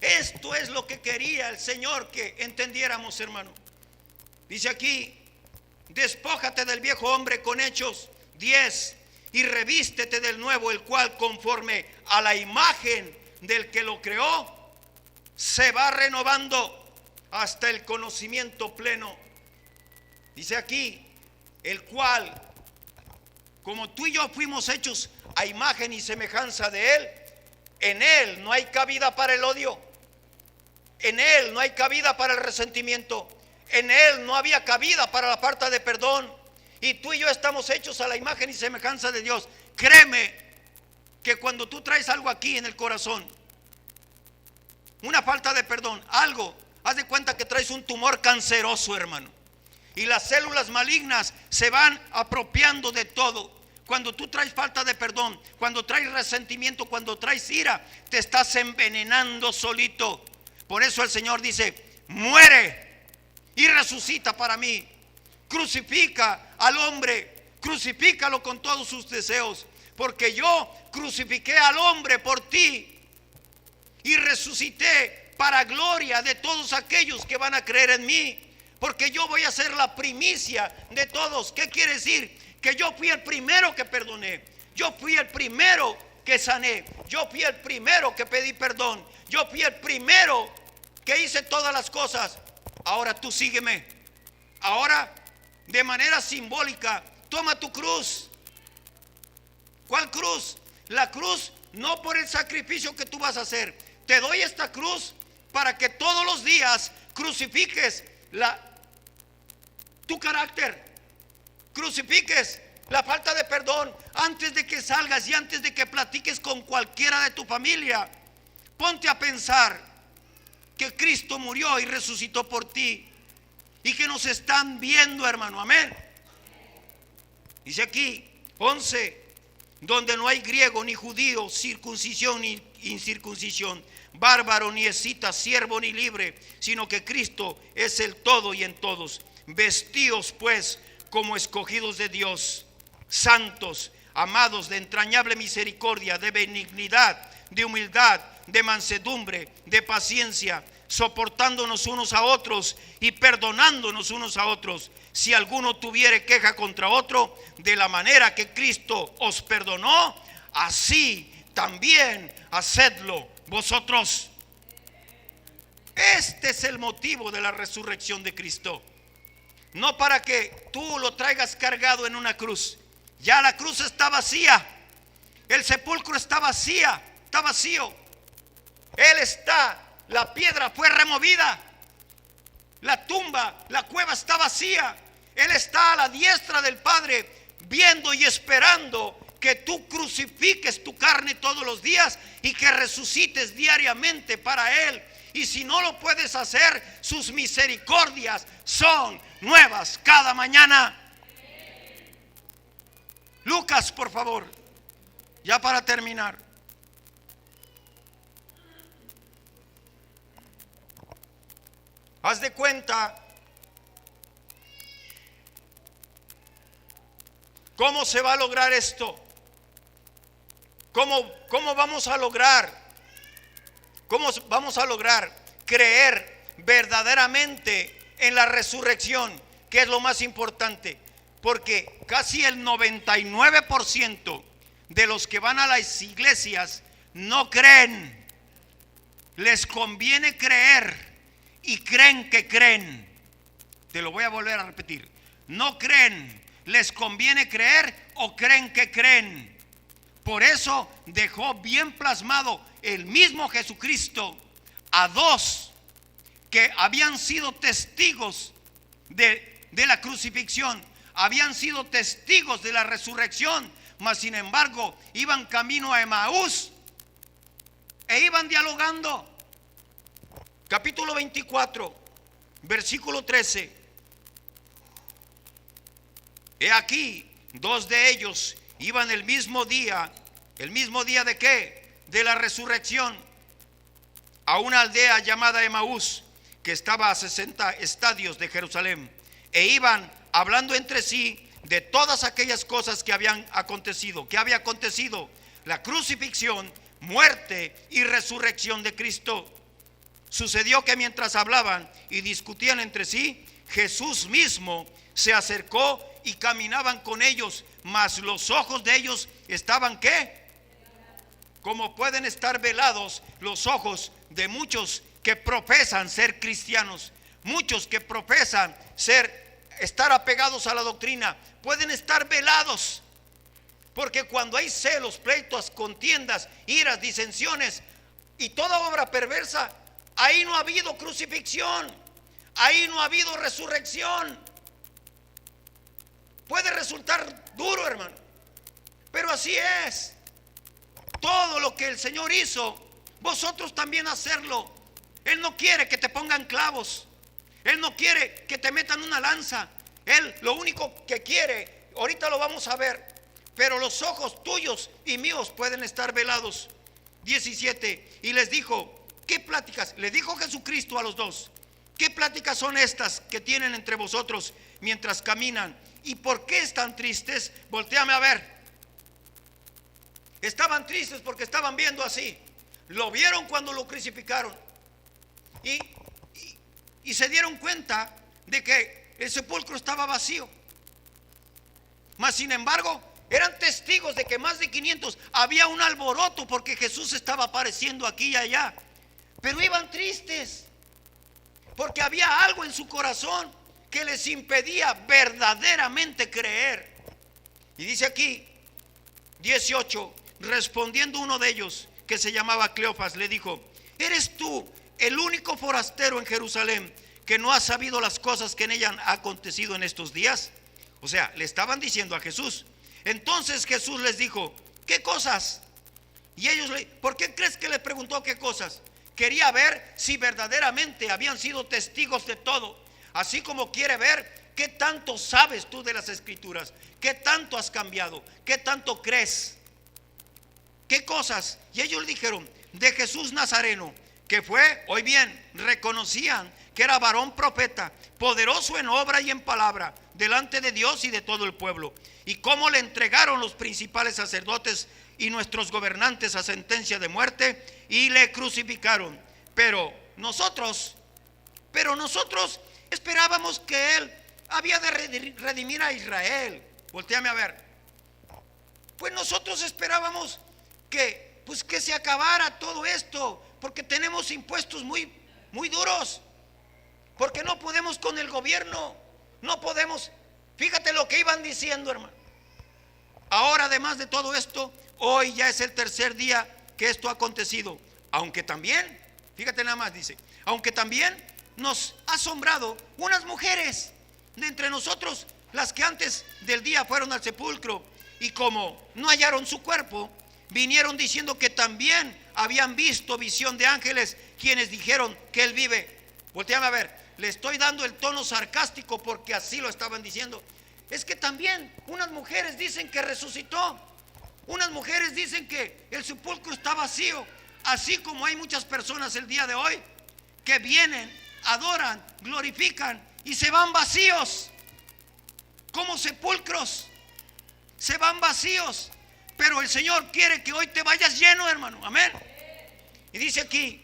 Esto es lo que quería el Señor que entendiéramos, hermano. Dice aquí: despójate del viejo hombre con Hechos 10 y revístete del nuevo, el cual conforme a la imagen del que lo creó se va renovando hasta el conocimiento pleno. Dice aquí: el cual, como tú y yo fuimos hechos a imagen y semejanza de Él, en Él no hay cabida para el odio, en Él no hay cabida para el resentimiento, en Él no había cabida para la falta de perdón. Y tú y yo estamos hechos a la imagen y semejanza de Dios. Créeme que cuando tú traes algo aquí en el corazón, una falta de perdón, algo, haz de cuenta que traes un tumor canceroso, hermano, y las células malignas se van apropiando de todo. Cuando tú traes falta de perdón, cuando traes resentimiento, cuando traes ira, te estás envenenando solito. Por eso el Señor dice: muere y resucita para mí. Crucifica al hombre, crucifícalo con todos sus deseos, porque yo crucifiqué al hombre por ti y resucité para gloria de todos aquellos que van a creer en mí, porque yo voy a ser la primicia de todos. ¿Qué quiere decir? Que yo fui el primero que perdoné, yo fui el primero que sané, yo fui el primero que pedí perdón, yo fui el primero que hice todas las cosas. Ahora tú sígueme. Ahora, de manera simbólica, toma tu cruz. ¿Cuál cruz? La cruz no por el sacrificio que tú vas a hacer. Te doy esta cruz para que todos los días crucifiques tu carácter, crucifiques la falta de perdón. Antes de que salgas y antes de que platiques con cualquiera de tu familia, ponte a pensar que Cristo murió y resucitó por ti, y que nos están viendo, hermano. Amén. Dice aquí 11: donde no hay griego ni judío, circuncisión ni incircuncisión, bárbaro ni escita, siervo ni libre, sino que Cristo es el todo y en todos. Vestíos pues como escogidos de Dios, santos, amados, de entrañable misericordia, de benignidad, de humildad, de mansedumbre, de paciencia, soportándonos unos a otros y perdonándonos unos a otros, si alguno tuviere queja contra otro, de la manera que Cristo os perdonó, así también hacedlo vosotros. Este es el motivo de la resurrección de Cristo. No para que tú lo traigas cargado en una cruz. Ya la cruz está vacía. El sepulcro está vacío. Él está. La piedra fue removida. La tumba, la cueva está vacía. Él está a la diestra del Padre, viendo y esperando que tú crucifiques tu carne todos los días y que resucites diariamente para Él. Y si no lo puedes hacer, sus misericordias son nuevas cada mañana. Lucas, por favor, ya para terminar. Haz de cuenta cómo se va a lograr esto. ¿Cómo vamos a lograr? ¿Cómo vamos a lograr creer verdaderamente en la resurrección? Que es lo más importante. Porque casi el 99% de los que van a las iglesias no creen. Les conviene creer y creen que creen. Te lo voy a volver a repetir. No creen, les conviene creer o creen que creen. Por eso dejó bien plasmado el mismo Jesucristo a dos que habían sido testigos de la crucifixión, habían sido testigos de la resurrección, mas sin embargo iban camino a Emaús e iban dialogando. capítulo 24, versículo 13. He aquí, dos de ellos iban el mismo día ¿de qué? De la resurrección, a una aldea llamada Emaús, que estaba a 60 estadios de Jerusalén, e iban hablando entre sí de todas aquellas cosas que habían acontecido. ¿Qué había acontecido? La crucifixión, muerte y resurrección de Cristo. Sucedió que mientras hablaban y discutían entre sí, Jesús mismo se acercó y caminaban con ellos, mas los ojos de ellos estaban ¿qué? Como pueden estar velados los ojos de muchos que profesan ser cristianos, muchos que profesan estar apegados a la doctrina, pueden estar velados, porque cuando hay celos, pleitos, contiendas, iras, disensiones y toda obra perversa, ahí no ha habido crucifixión, ahí no ha habido resurrección. Puede resultar duro, hermano, pero así es. Todo lo que el Señor hizo, vosotros también hacerlo. Él no quiere que te pongan clavos, Él no quiere que te metan una lanza. Él lo único que quiere, ahorita lo vamos a ver, pero los ojos tuyos y míos pueden estar velados. 17, y les dijo, ¿qué pláticas? Le dijo Jesucristo a los dos, ¿qué pláticas son estas que tienen entre vosotros mientras caminan? ¿Y por qué están tristes? Voltéame a ver. Estaban tristes porque estaban viendo así. Lo vieron cuando lo crucificaron y se dieron cuenta de que el sepulcro estaba vacío. Mas sin embargo, eran testigos de que más de 500, había un alboroto porque Jesús estaba apareciendo aquí y allá. Pero iban tristes porque había algo en su corazón que les impedía verdaderamente creer. Y dice aquí 18, respondiendo uno de ellos, que se llamaba Cleofas, le dijo, ¿eres tú el único forastero en Jerusalén que no ha sabido las cosas que en ella han acontecido en estos días? O sea, le estaban diciendo a Jesús. Entonces Jesús les dijo, ¿qué cosas? Y ellos ¿por qué crees que le preguntó qué cosas? Quería ver si verdaderamente habían sido testigos de todo, así como quiere ver qué tanto sabes tú de las Escrituras, qué tanto has cambiado, qué tanto crees, qué cosas. Y ellos le dijeron, de Jesús Nazareno, que fue, hoy bien, reconocían que era varón profeta, poderoso en obra y en palabra, delante de Dios y de todo el pueblo, y cómo le entregaron los principales sacerdotes y nuestros gobernantes a sentencia de muerte y le crucificaron. Pero nosotros esperábamos que él había de redimir a Israel. Voltéame a ver. Pues nosotros esperábamos que se acabara todo esto, porque tenemos impuestos muy duros, porque no podemos con el gobierno, no podemos. Fíjate lo que iban diciendo, hermano. Ahora, además de todo esto, hoy ya es el tercer día que esto ha acontecido. Aunque también, fíjate nada más, dice, aunque también nos ha asombrado unas mujeres de entre nosotros, las que antes del día fueron al sepulcro, y como no hallaron su cuerpo, vinieron diciendo que también habían visto visión de ángeles, quienes dijeron que él vive. Voltéame a ver, le estoy dando el tono sarcástico porque así lo estaban diciendo. Es que también unas mujeres dicen que resucitó, unas mujeres dicen que el sepulcro está vacío, así como hay muchas personas el día de hoy que vienen, adoran, glorifican y se van vacíos, como sepulcros, se van vacíos. Pero el Señor quiere que hoy te vayas lleno, hermano, amén. Y dice aquí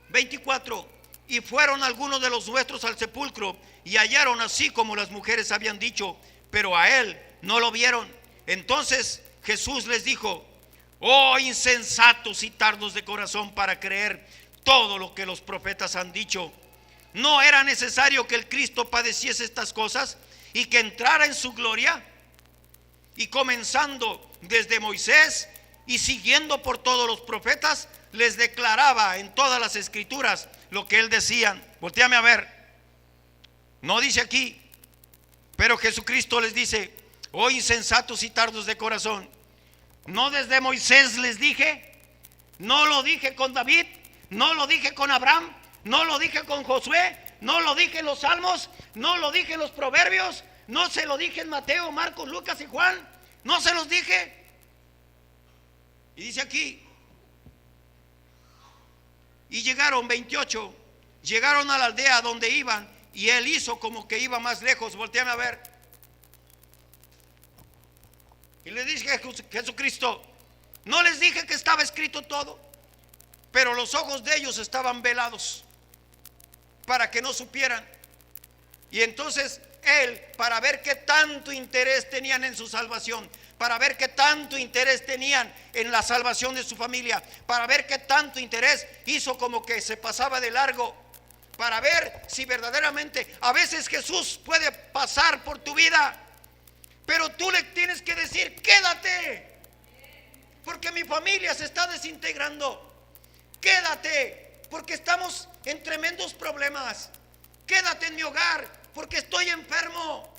24, y fueron algunos de los nuestros al sepulcro y hallaron así como las mujeres habían dicho, pero a él no lo vieron. Entonces Jesús les dijo, oh insensatos y tardos de corazón para creer todo lo que los profetas han dicho. ¿No era necesario que el Cristo padeciese estas cosas y que entrara en su gloria? Y comenzando desde Moisés y siguiendo por todos los profetas, les declaraba en todas las escrituras lo que él decía. Voltéame a ver. No dice aquí, pero Jesucristo les dice, oh insensatos y tardos de corazón. No desde Moisés les dije, no lo dije con David, no lo dije con Abraham, no lo dije con Josué, no lo dije en los Salmos, no lo dije en los Proverbios, no se lo dije en Mateo, Marcos, Lucas y Juan, no se los dije. Y dice aquí, y llegaron 28, llegaron a la aldea donde iban, y él hizo como que iba más lejos. Voltéame a ver. Y le dije a Jesucristo, no les dije que estaba escrito todo, pero los ojos de ellos estaban velados para que no supieran. Y entonces él, para ver qué tanto interés tenían en su salvación, para ver qué tanto interés tenían en la salvación de su familia, para ver qué tanto interés, hizo como que se pasaba de largo, para ver si verdaderamente, a veces Jesús puede pasar por tu vida, pero tú le tienes que decir, quédate, porque mi familia se está desintegrando. Quédate, porque estamos en tremendos problemas. Quédate en mi hogar, porque estoy enfermo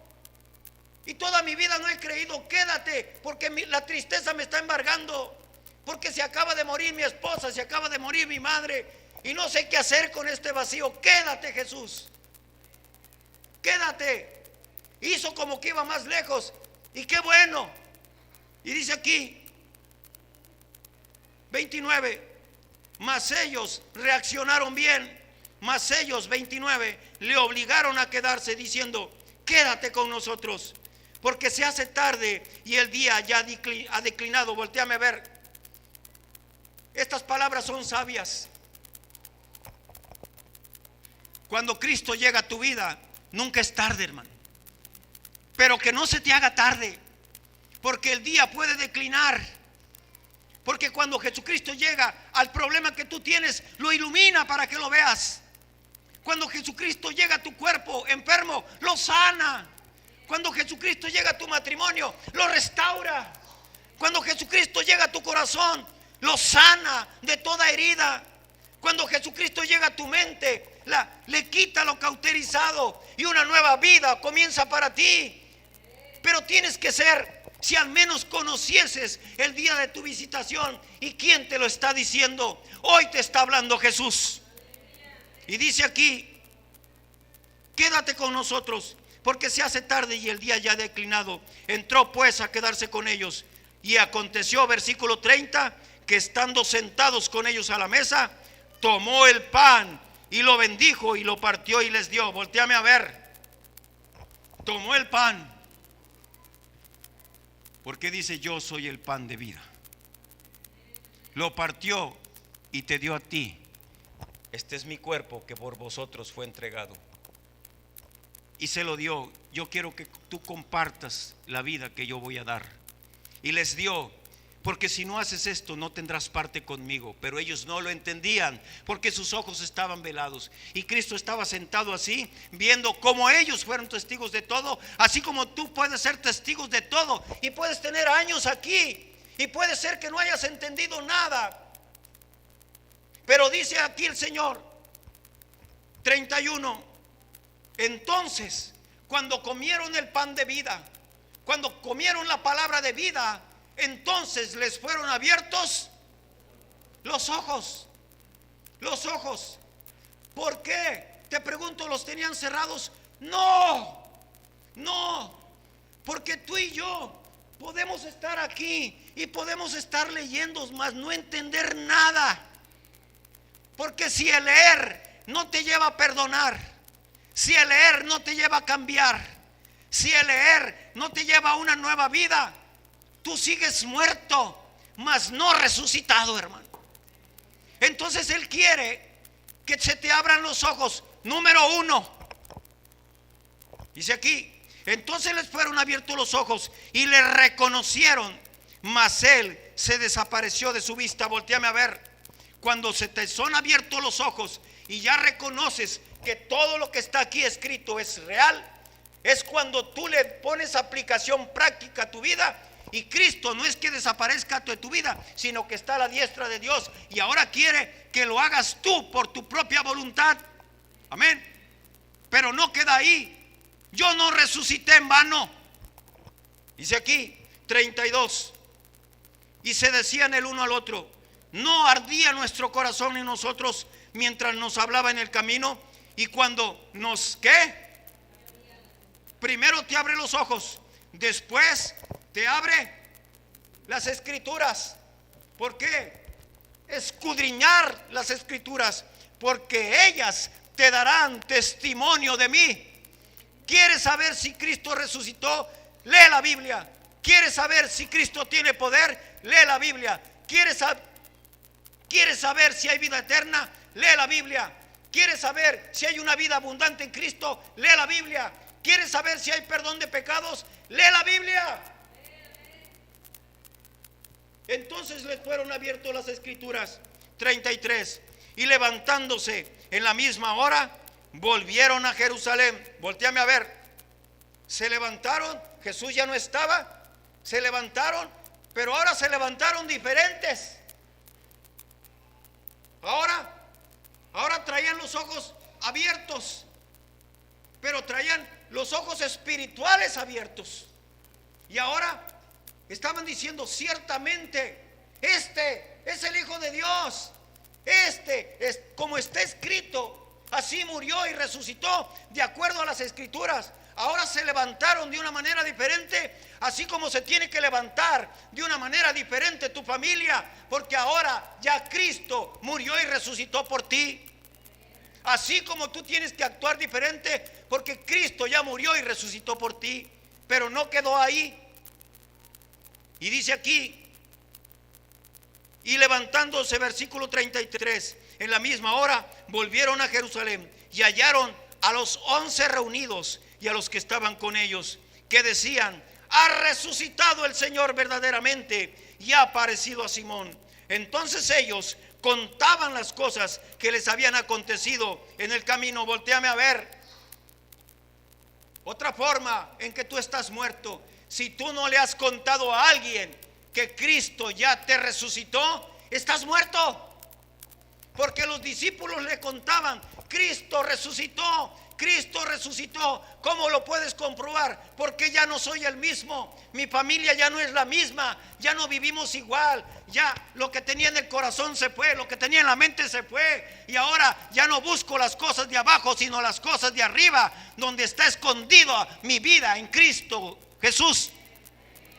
y toda mi vida no he creído. Quédate, porque la tristeza me está embargando, porque se acaba de morir mi esposa, se acaba de morir mi madre y no sé qué hacer con este vacío. Quédate, Jesús, quédate. Hizo como que iba más lejos, y qué bueno. Y dice aquí 29, mas ellos reaccionaron bien, mas ellos, 29, le obligaron a quedarse diciendo, quédate con nosotros, porque se hace tarde y el día ya ha declinado. Voltéame a ver. Estas palabras son sabias. Cuando Cristo llega a tu vida, nunca es tarde, hermano. Pero que no se te haga tarde, porque el día puede declinar. Porque cuando Jesucristo llega al problema que tú tienes, lo ilumina para que lo veas. Cuando Jesucristo llega a tu cuerpo enfermo, lo sana. Cuando Jesucristo llega a tu matrimonio, lo restaura. Cuando Jesucristo llega a tu corazón, lo sana de toda herida. Cuando Jesucristo llega a tu mente, le quita lo cauterizado y una nueva vida comienza para ti. Pero tienes que ser, si al menos conocieses el día de tu visitación. ¿Y quién te lo está diciendo? Hoy te está hablando Jesús. Y dice aquí, quédate con nosotros, porque se hace tarde y el día ya ha declinado. Entró pues a quedarse con ellos. Y aconteció, versículo 30, que estando sentados con ellos a la mesa, tomó el pan y lo bendijo y lo partió y les dio. Voltéame a ver. Tomó el pan, porque dice, yo soy el pan de vida. Lo partió y te dio a ti. Este es mi cuerpo que por vosotros fue entregado. Y se lo dio. Yo quiero que tú compartas la vida que yo voy a dar. Y les dio, porque si no haces esto no tendrás parte conmigo. Pero ellos no lo entendían, porque sus ojos estaban velados. Y Cristo estaba sentado así, viendo cómo ellos fueron testigos de todo, así como tú puedes ser testigos de todo. Y puedes tener años aquí, y puede ser que no hayas entendido nada. Pero dice aquí el Señor, 31, entonces cuando comieron el pan de vida, cuando comieron la palabra de vida, entonces les fueron abiertos los ojos. Los ojos. ¿Por qué? Te pregunto, ¿los tenían cerrados? No, no, porque tú y yo podemos estar aquí y podemos estar leyendo, mas no entender nada. Porque si el leer no te lleva a perdonar, si el leer no te lleva a cambiar, si el leer no te lleva a una nueva vida, tú sigues muerto, mas no resucitado, hermano. Entonces Él quiere que se te abran los ojos. Número 1, dice aquí, entonces les fueron abiertos los ojos y le reconocieron, mas Él se desapareció de su vista. Voltéame a ver. Cuando se te son abiertos los ojos y ya reconoces que todo lo que está aquí escrito es real, es cuando tú le pones aplicación práctica a tu vida. Y Cristo no es que desaparezca de tu vida, sino que está a la diestra de Dios y ahora quiere que lo hagas tú por tu propia voluntad. Amén. Pero no queda ahí. Yo no resucité en vano. Dice aquí 32, y se decían el uno al otro, no ardía nuestro corazón en nosotros mientras nos hablaba en el camino? Y cuando nos, ¿qué? Primero te abre los ojos, después te abre las escrituras. ¿Por qué? Escudriñar las escrituras, porque ellas te darán testimonio de mí. ¿Quieres saber si Cristo resucitó? Lee la Biblia. ¿Quieres saber si Cristo tiene poder? Lee la Biblia. ¿Quieres saber si hay vida eterna? Lee la Biblia. ¿Quieres saber si hay una vida abundante en Cristo? Lee la Biblia. ¿Quieres saber si hay perdón de pecados? Lee la Biblia. Entonces les fueron abiertas las escrituras. 33. Y levantándose en la misma hora, volvieron a Jerusalén. Voltéame a ver. Se levantaron. Jesús ya no estaba. Se levantaron, pero ahora se levantaron diferentes. Ahora traían los ojos abiertos, pero traían los ojos espirituales abiertos. Y ahora estaban diciendo: ciertamente este es el Hijo de Dios. Este es como está escrito, así murió y resucitó de acuerdo a las escrituras. Ahora se levantaron de una manera diferente, así como se tiene que levantar de una manera diferente tu familia, porque ahora ya Cristo murió y resucitó por ti. Así como tú tienes que actuar diferente, porque Cristo ya murió y resucitó por ti. Pero no quedó ahí. Y dice aquí: y levantándose, versículo 33, en la misma hora volvieron a Jerusalén y hallaron a los 11 reunidos y a los que estaban con ellos, que decían: ha resucitado el Señor verdaderamente y ha aparecido a Simón. Entonces ellos contaban las cosas que les habían acontecido en el camino. Voltéame a ver. Otra forma en que tú estás muerto: si tú no le has contado a alguien que Cristo ya te resucitó, estás muerto. Porque los discípulos le contaban: Cristo resucitó, Cristo resucitó. ¿Cómo lo puedes comprobar? Porque ya no soy el mismo, mi familia ya no es la misma, ya no vivimos igual, ya lo que tenía en el corazón se fue, lo que tenía en la mente se fue, y ahora ya no busco las cosas de abajo, sino las cosas de arriba, donde está escondida mi vida en Cristo Jesús.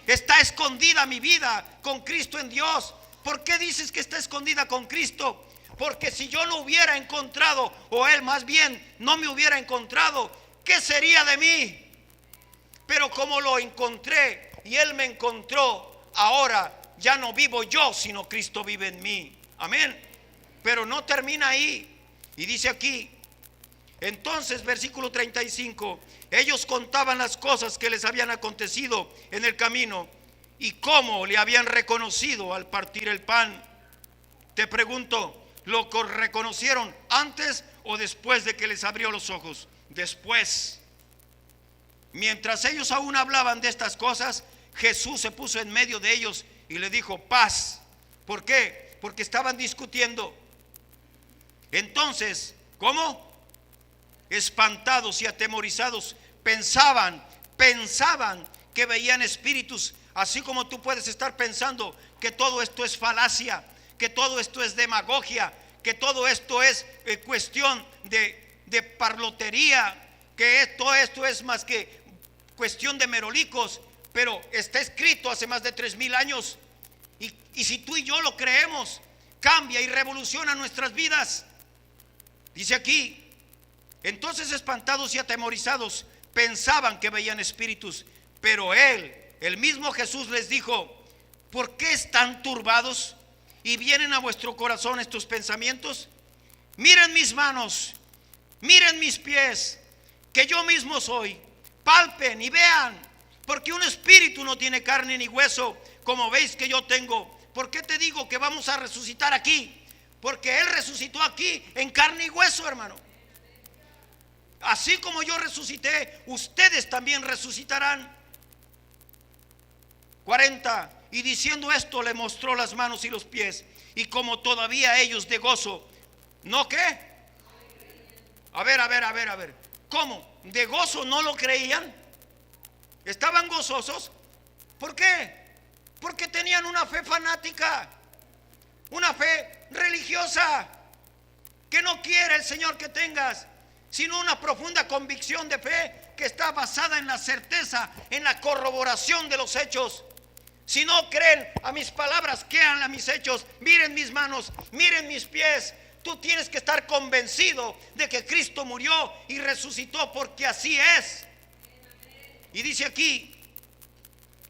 Está escondida mi vida con Cristo en Dios. ¿Por qué dices que está escondida con Cristo? Porque si yo no hubiera encontrado, o Él más bien no me hubiera encontrado, ¿qué sería de mí? Pero como lo encontré y Él me encontró, ahora ya no vivo yo, sino Cristo vive en mí. Amén. Pero no termina ahí. Y dice aquí, entonces, versículo 35, ellos contaban las cosas que les habían acontecido en el camino y cómo le habían reconocido al partir el pan. Te pregunto, ¿lo reconocieron antes o después de que les abrió los ojos? Después. Mientras ellos aún hablaban de estas cosas, Jesús se puso en medio de ellos y le dijo: paz. ¿Por qué? Porque estaban discutiendo. Entonces, ¿cómo? Espantados y atemorizados, pensaban que veían espíritus, así como tú puedes estar pensando que todo esto es falacia, que todo esto es demagogia, que todo esto es cuestión de parlotería, que todo esto es más que cuestión de merolicos. Pero está escrito hace más de 3000 años, y si tú y yo lo creemos, cambia y revoluciona nuestras vidas. Dice aquí: entonces espantados y atemorizados, pensaban que veían espíritus. Pero el mismo Jesús les dijo: ¿por qué están turbados y vienen a vuestro corazón estos pensamientos? Miren mis manos, miren mis pies, que yo mismo soy. Palpen y vean, porque un espíritu no tiene carne ni hueso, como veis que yo tengo. ¿Por qué te digo que vamos a resucitar aquí? Porque Él resucitó aquí en carne y hueso, hermano. Así como yo resucité, ustedes también resucitarán. 40. Y diciendo esto, le mostró las manos y los pies. Y como todavía ellos de gozo, ¿no qué? A ver. ¿Cómo? ¿De gozo no lo creían? ¿Estaban gozosos? ¿Por qué? Porque tenían una fe fanática. una fe religiosa que no quiere el Señor que tengas, sino una profunda convicción de fe que está basada en la certeza, en la corroboración de los hechos. Si no creen a mis palabras, crean a mis hechos. Miren mis manos, miren mis pies. Tú tienes que estar convencido de que Cristo murió y resucitó, porque así es. Y dice aquí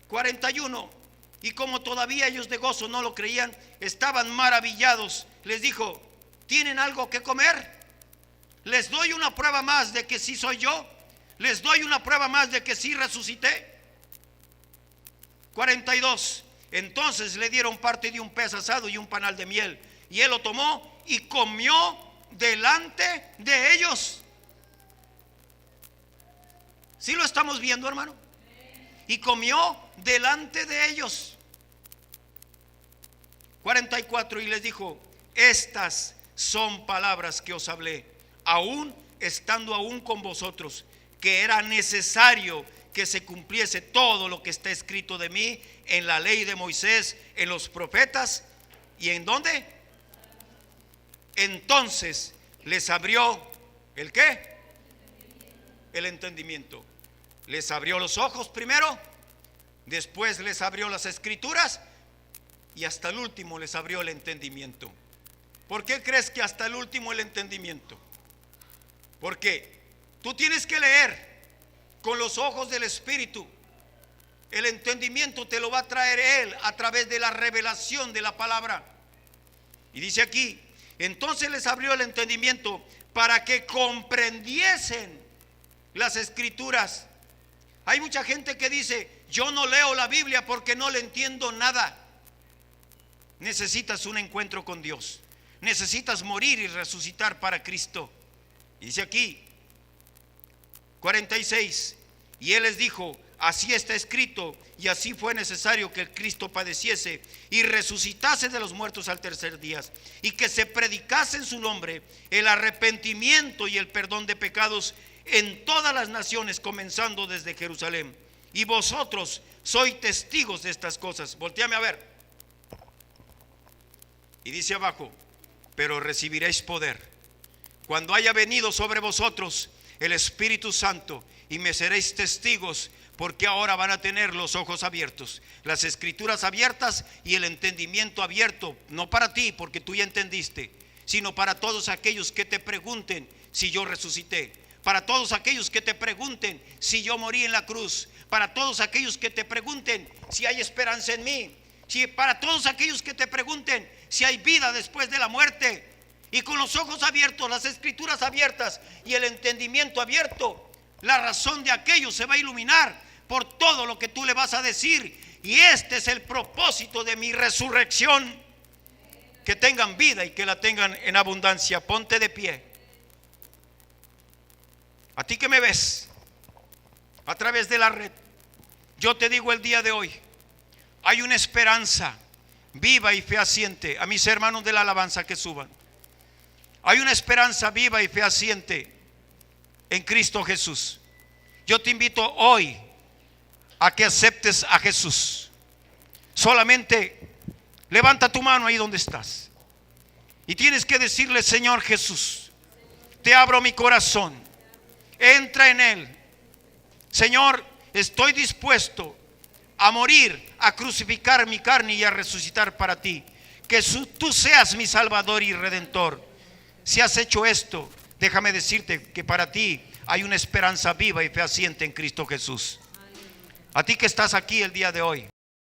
41: y como todavía ellos de gozo no lo creían, estaban maravillados. Les dijo: ¿tienen algo que comer? Les doy una prueba más de que sí soy yo. Les doy una prueba más de que sí resucité. 42: entonces le dieron parte de un pez asado y un panal de miel, y él lo tomó y comió delante de ellos. ¿Sí lo estamos viendo, hermano? Y comió delante de ellos. 44: y les dijo: estas son palabras que os hablé, aún estando aún con vosotros, que era necesario que se cumpliese todo lo que está escrito de mí en la ley de Moisés, en los profetas. ¿Y en dónde? Entonces les abrió ¿el qué? El entendimiento. Les abrió los ojos primero, después les abrió las escrituras, y hasta el último les abrió el entendimiento. ¿Por qué crees que hasta el último el entendimiento? Porque tú tienes que leer con los ojos del Espíritu. El entendimiento te lo va a traer Él a través de la revelación de la palabra. Y dice aquí: entonces les abrió el entendimiento para que comprendiesen las escrituras. Hay mucha gente que dice: yo no leo la Biblia porque no le entiendo nada. Necesitas un encuentro con Dios. Necesitas morir y resucitar para Cristo. Dice aquí 46: y él les dijo: así está escrito, y así fue necesario que el Cristo padeciese y resucitase de los muertos al tercer día, y que se predicase en su nombre el arrepentimiento y el perdón de pecados en todas las naciones, comenzando desde Jerusalén. Y vosotros sois testigos de estas cosas. Voltéame a ver. Y dice abajo: pero recibiréis poder cuando haya venido sobre vosotros el Espíritu Santo, y me seréis testigos, porque ahora van a tener los ojos abiertos, las escrituras abiertas y el entendimiento abierto, no para ti porque tú ya entendiste, sino para todos aquellos que te pregunten si yo resucité, para todos aquellos que te pregunten si yo morí en la cruz, para todos aquellos que te pregunten si hay esperanza en mí, para todos aquellos que te pregunten si hay vida después de la muerte. Y con los ojos abiertos, las escrituras abiertas y el entendimiento abierto, la razón de aquello se va a iluminar por todo lo que tú le vas a decir. Y este es el propósito de mi resurrección: que tengan vida y que la tengan en abundancia. Ponte de pie. A ti que me ves a través de la red, yo te digo el día de hoy: hay una esperanza viva y fehaciente. A mis hermanos de la alabanza que suban. Hay una esperanza viva y fehaciente en Cristo Jesús. Yo te invito hoy a que aceptes a Jesús. Solamente levanta tu mano ahí donde estás y tienes que decirle: Señor Jesús, te abro mi corazón, entra en él. Señor, estoy dispuesto a morir, a crucificar mi carne y a resucitar para ti. Que tú seas mi Salvador y Redentor. Si has hecho esto, déjame decirte que para ti hay una esperanza viva y fehaciente en Cristo Jesús. A ti que estás aquí el día de hoy,